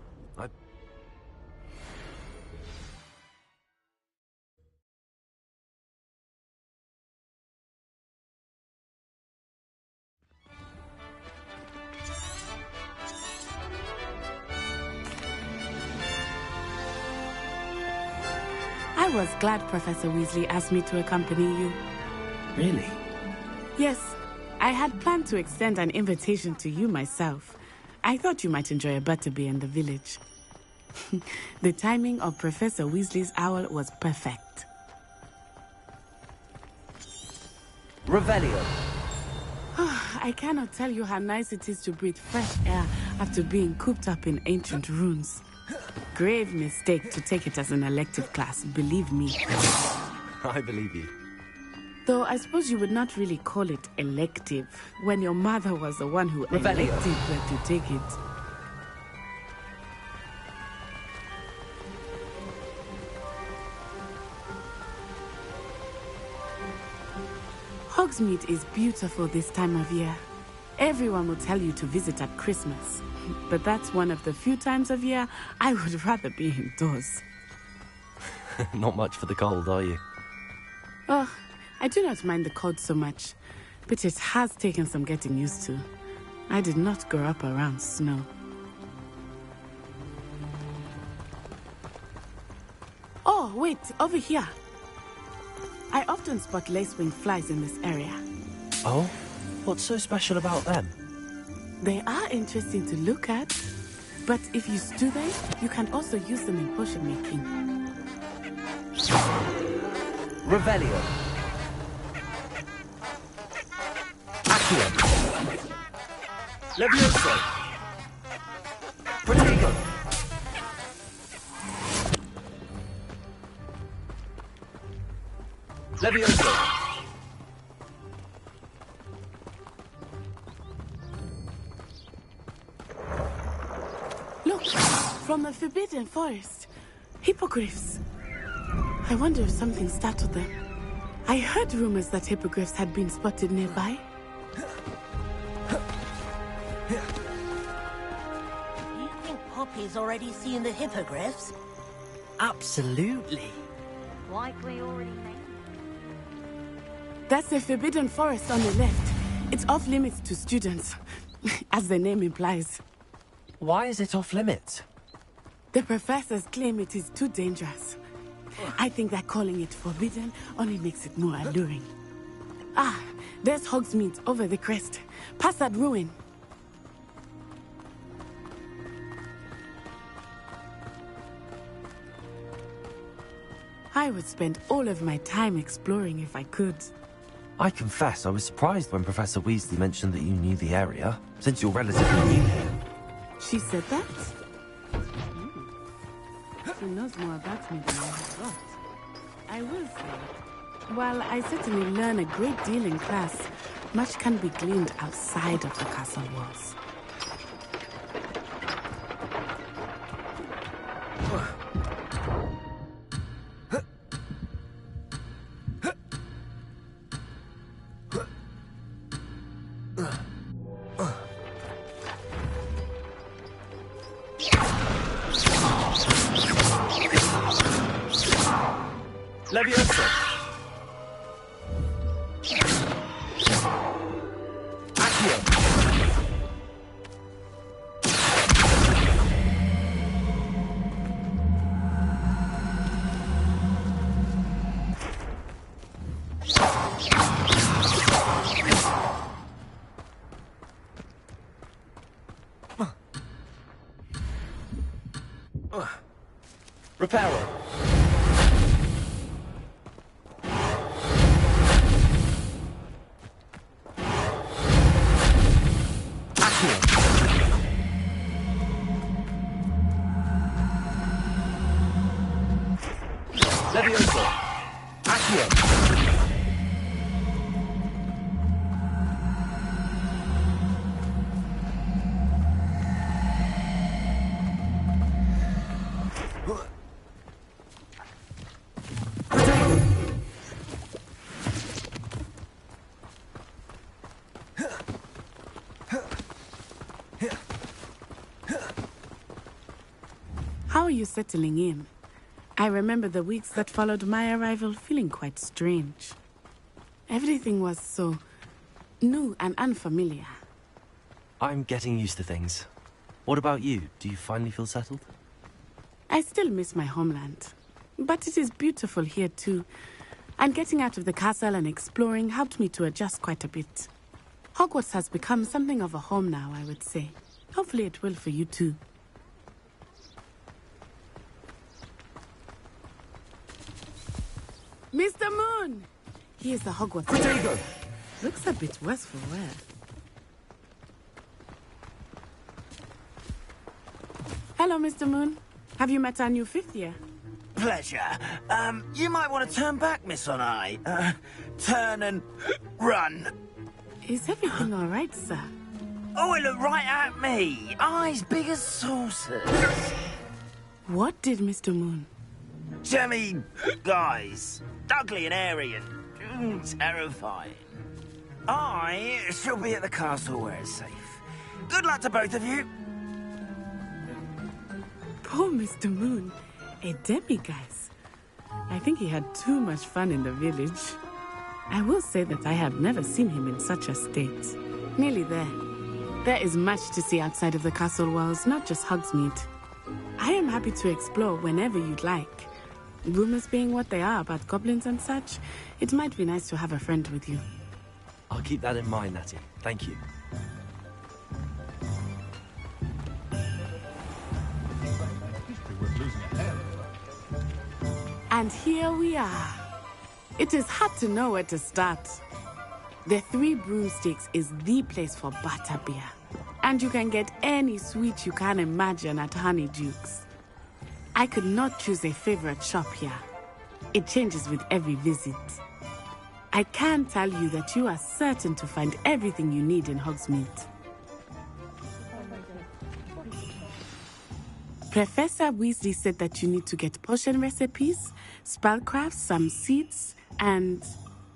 I was glad Professor Weasley asked me to accompany you. Really? Yes. I had planned to extend an invitation to you myself. I thought you might enjoy a butterbeer in the village. The timing of Professor Weasley's owl was perfect. Revelio. I cannot tell you how nice it is to breathe fresh air after being cooped up in ancient ruins. Grave mistake to take it as an elective class, believe me. I believe you. Though I suppose you would not really call it elective when your mother was the one who elected where to take it. Hogsmeade is beautiful this time of year. Everyone will tell you to visit at Christmas. But that's one of the few times of year I would rather be indoors. Not much for the cold, are you? Oh, I do not mind the cold so much, but it has taken some getting used to. I did not grow up around snow. Oh, wait, over here. I often spot lacewing flies in this area. Oh? What's so special about them? They are interesting to look at, but if you stew them, you can also use them in potion making. Revelio. Accio. Levioso. Protego. Levioso. Look, from the Forbidden Forest. Hippogriffs. I wonder if something startled them. I heard rumors that hippogriffs had been spotted nearby. Poppy's already seen the hippogriffs? Absolutely. Likely already made. That's the Forbidden Forest on the left. It's off limits to students, as the name implies. Why is it off limits? The professors claim it is too dangerous. I think that calling it forbidden only makes it more alluring. Ah, there's Hogsmeade over the crest. Past that ruin. I would spend all of my time exploring if I could. I confess I was surprised when Professor Weasley mentioned that you knew the area, since you're relatively new here. She said that? She knows more about me than I thought. I will say, while I certainly learn a great deal in class, much can be gleaned outside of the castle walls. Leviosa! Reparo! Leviosa! Accio! How are you settling in? I remember the weeks that followed my arrival feeling quite strange. Everything was so new and unfamiliar. I'm getting used to things. What about you? Do you finally feel settled? I still miss my homeland, but it is beautiful here too. And getting out of the castle and exploring helped me to adjust quite a bit. Hogwarts has become something of a home now, I would say. Hopefully it will for you too. Mr. Moon! Here's the Hogwarts. Potato! Looks a bit worse for wear. Hello, Mr. Moon. Have you met our new fifth year? Pleasure. You might want to turn back, Miss On-Eye. Turn and run. Is everything all right, sir? Oh, it looked right at me. Eyes big as saucers. What did Mr. Moon? Jemmy guys. Ugly and airy and terrifying. I shall be at the castle where it's safe. Good luck to both of you. Poor Mr. Moon. A demiguise. I think he had too much fun in the village. I will say that I have never seen him in such a state. Nearly there. There is much to see outside of the castle walls, not just Hogsmeade. I am happy to explore whenever you'd like. Rumors being what they are about goblins and such, it might be nice to have a friend with you. I'll keep that in mind, Natty. Thank you. And here we are. It is hard to know where to start. The Three Broomsticks is the place for butterbeer. And you can get any sweet you can imagine at Honeydukes. I could not choose a favorite shop here. It changes with every visit. I can tell you that you are certain to find everything you need in Hogsmeade. Professor Weasley said that you need to get potion recipes, spellcrafts, some seeds, and...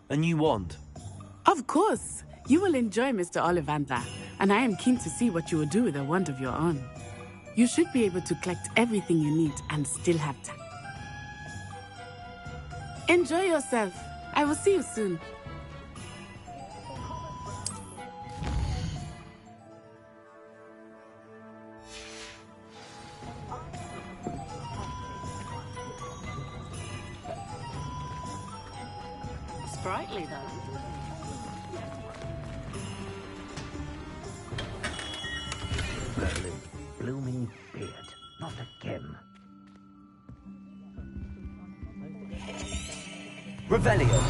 A new wand? Of course! You will enjoy Mr. Ollivander, and I am keen to see what you will do with a wand of your own. You should be able to collect everything you need and still have time. Enjoy yourself. I will see you soon. Sprightly, though. Merlin, blooming beard. Not again. Revelio.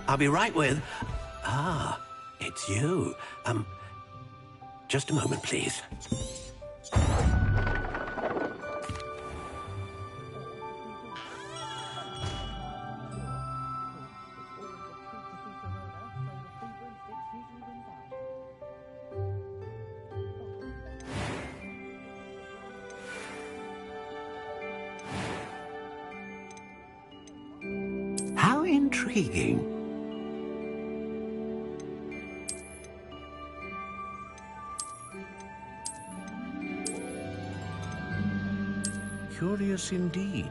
I'll be right with... Ah, it's you. Just a moment, please. How intriguing. Curious indeed.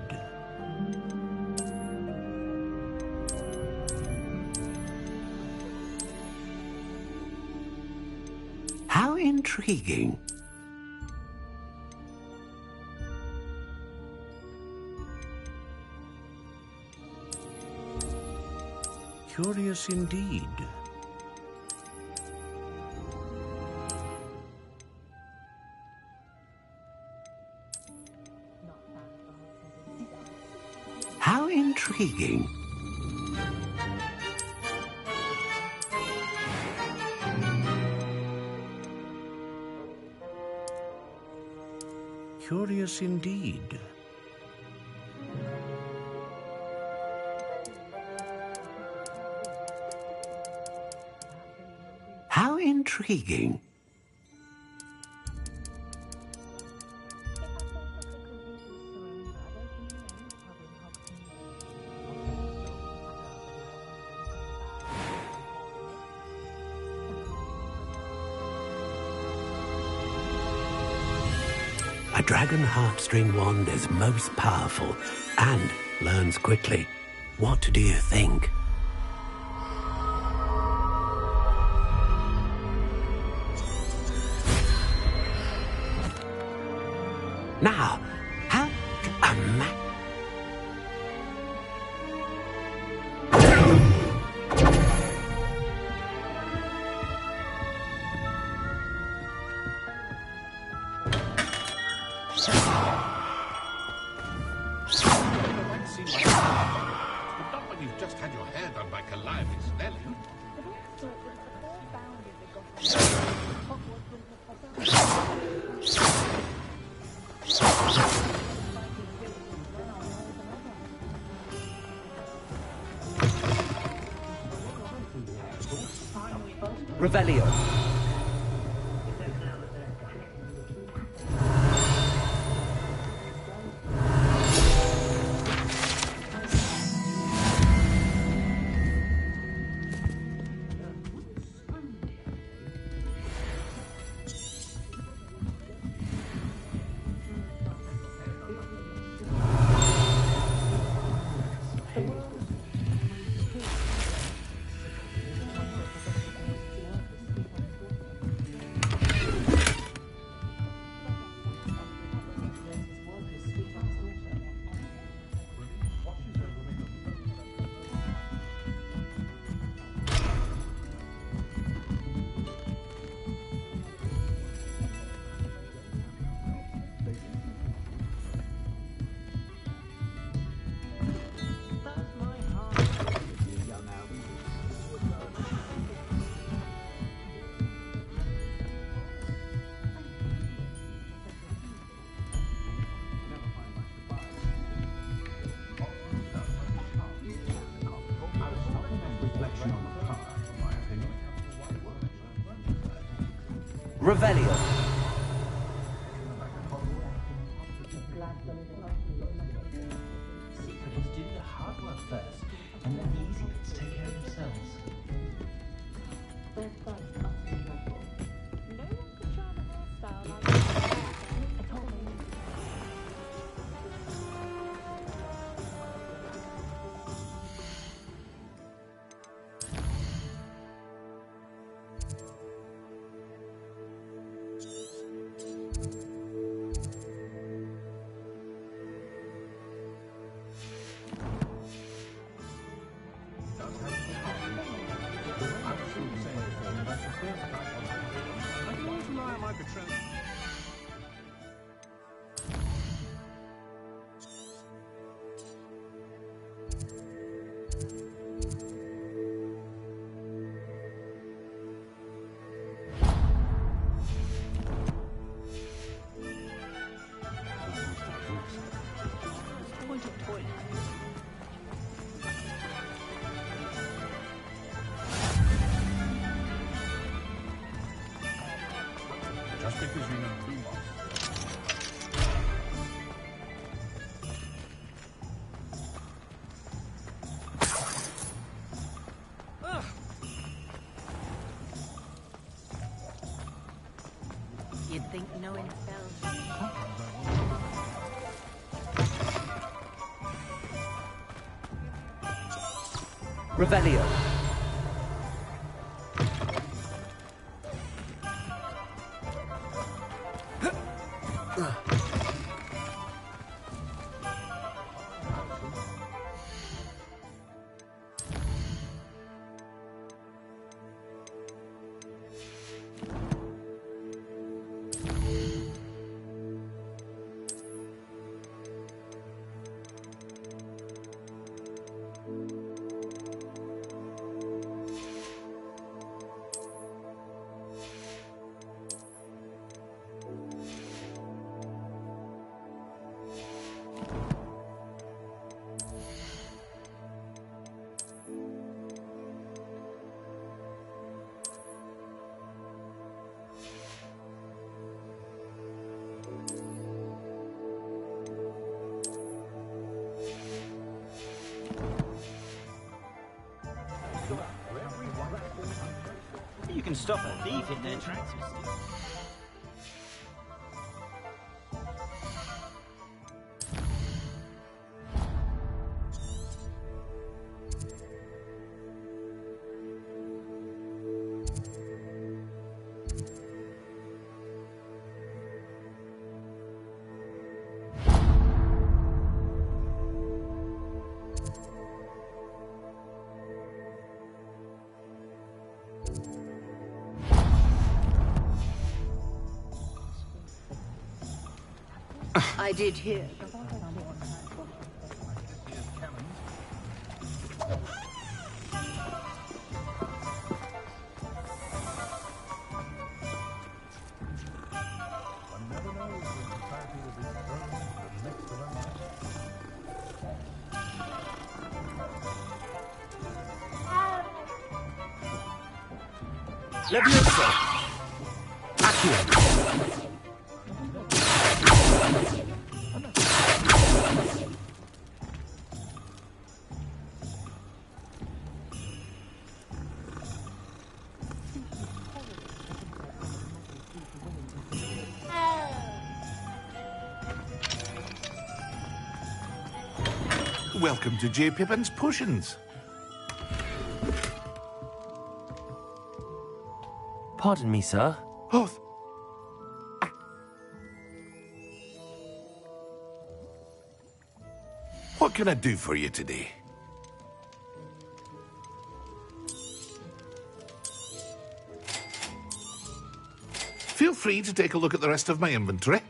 How intriguing. Curious indeed. How intriguing. Curious indeed. How intriguing. A dragon heartstring wand is most powerful and learns quickly. What do you think? Now, how... Not when you've just had your hair done by Calliope's Nelly. Revelio. Revelio. Secret is do the hard work first, and then the easy bits take care of themselves. because you know too much. You'd think knowing spells. Revelio. You can stop a thief if they're trespassing. I did hear. Levioso! Accio! Welcome to J. Pippin's Potions. Pardon me, sir. Oh, what can I do for you today? Feel free to take a look at the rest of my inventory,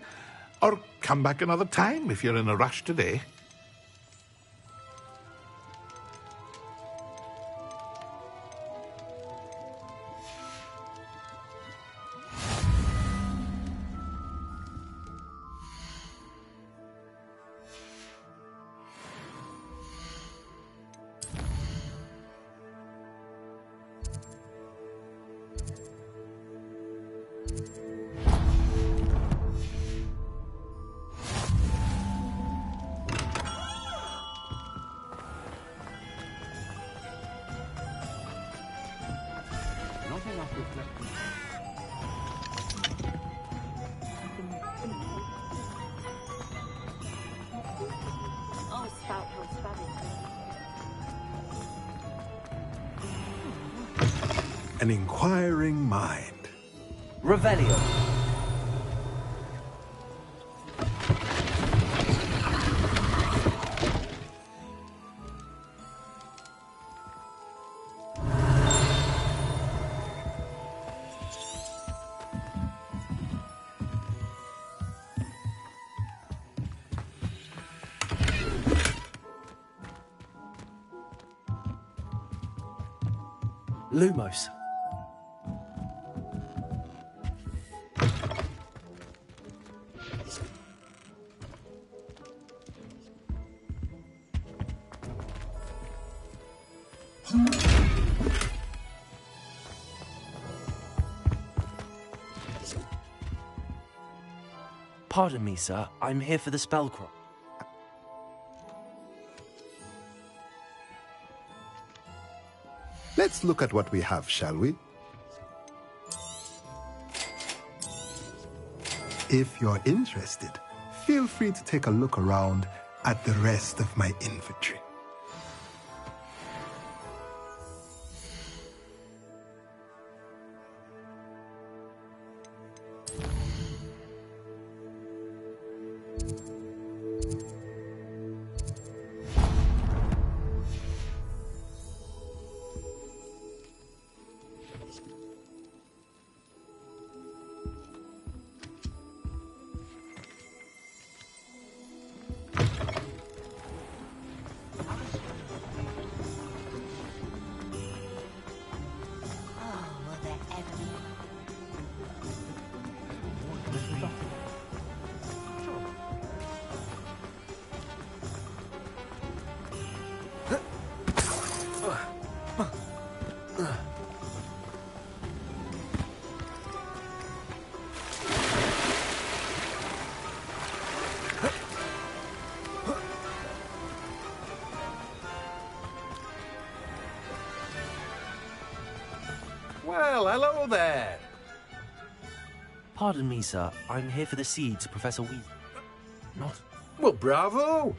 or come back another time if you're in a rush today. An inquiring mind. Revelio. Lumos. Pardon me, sir. I'm here for the spellcraft. Let's look at what we have, shall we? If you're interested, feel free to take a look around at the rest of my inventory. Well, hello there. Pardon me, sir. I'm here for the seeds, Professor Weasley. Not... Well, bravo.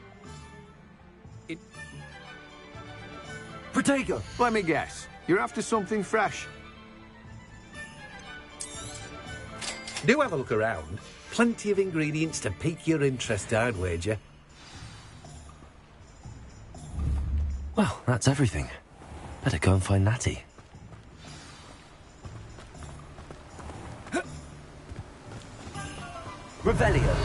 Protego, let me guess. You're after something fresh. Do have a look around. Plenty of ingredients to pique your interest, I'd wager. Well, that's everything. Better go and find Natty. Revelio.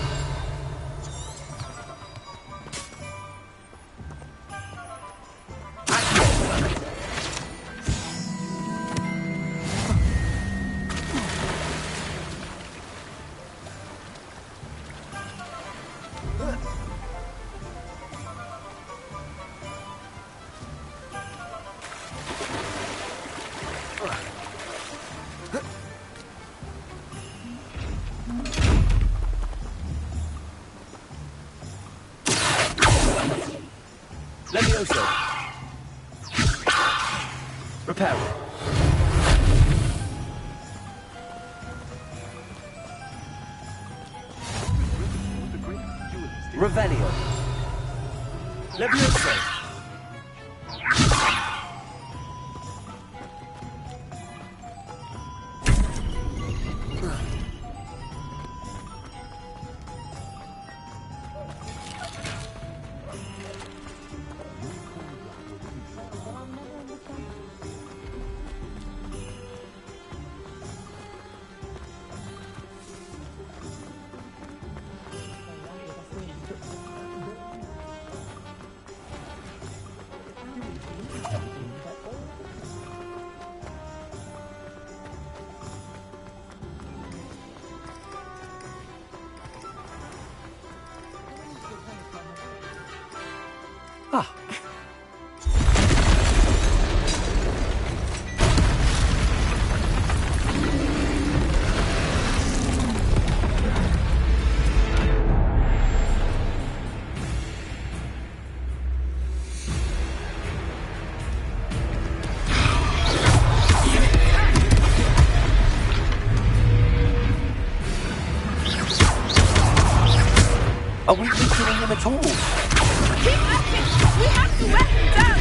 Levioso. Reparo. Revelio. Levioso. Ah. Are we killing him at all? Keep acting! We have to wear him down!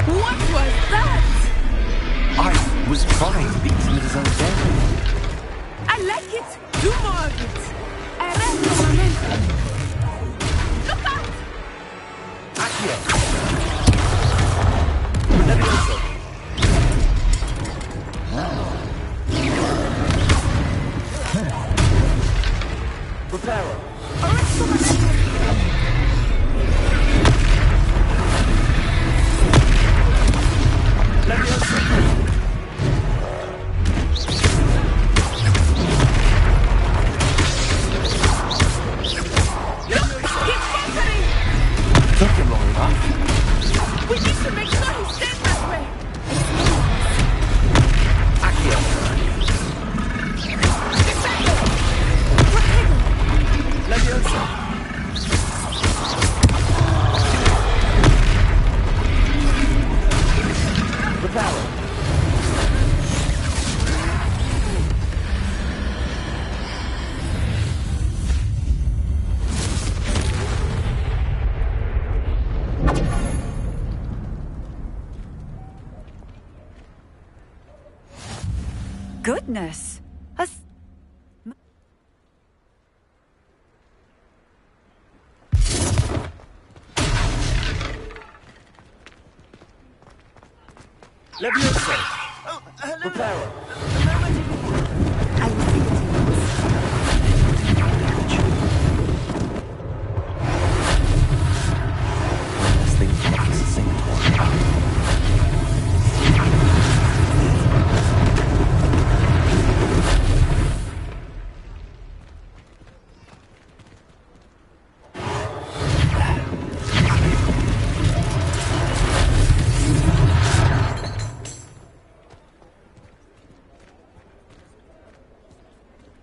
What was that? I was trying to beat him at his own game. I like it! Do more of it! Arresto momentum! Look out! Accio. Levioso. Reparo. Arresto momentum! Levioso. goodness! Leviosa! Oh, hello! Prepare.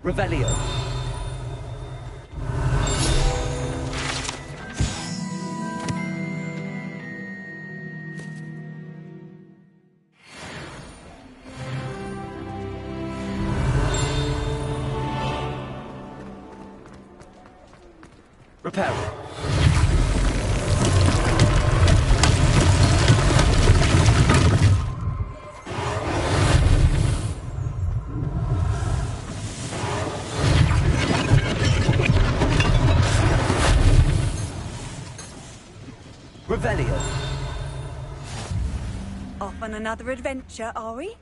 Revelio. Reparo. Revelio. Off on another adventure, are we?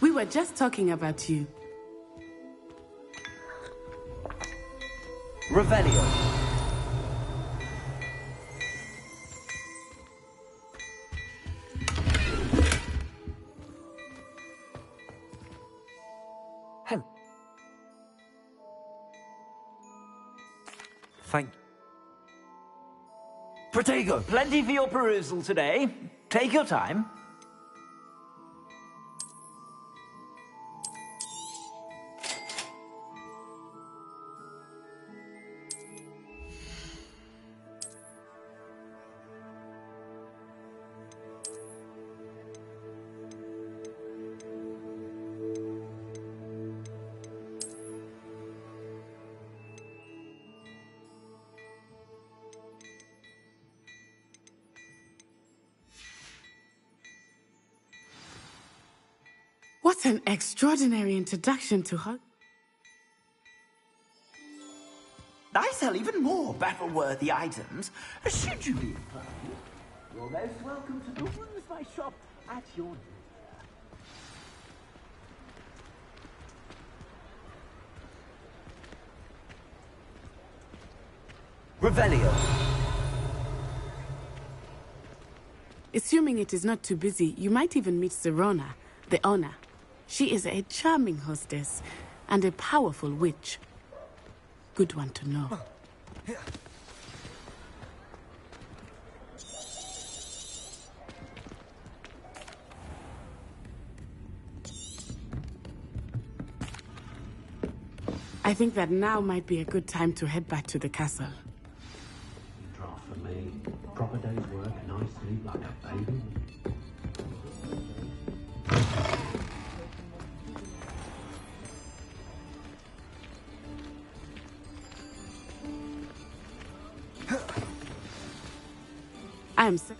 We were just talking about you. Revelio. Thank you. Protego, plenty for your perusal today. Take your time. What an extraordinary introduction to her. I sell even more battle-worthy items. Should you be inclined, you're most welcome to peruse my shop at your leisure. Revelio. Assuming it is not too busy, you might even meet Serona, the owner. She is a charming hostess and a powerful witch. Good one to know. I think that now might be a good time to head back to the castle. Draft for me. Proper day's work, nice sleep like a baby. I am sick.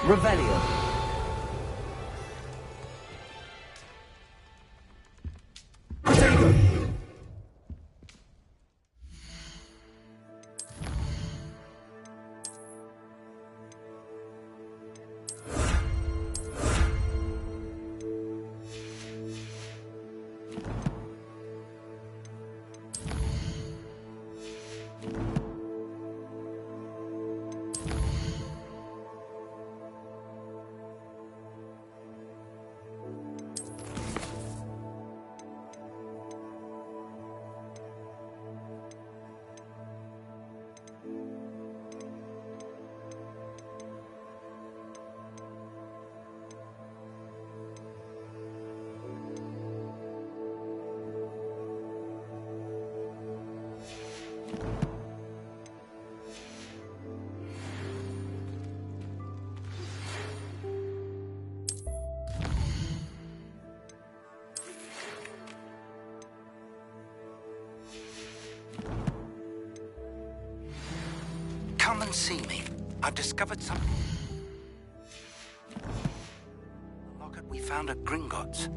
Revelio. Come and see me. I've discovered something. The locket we found at Gringotts.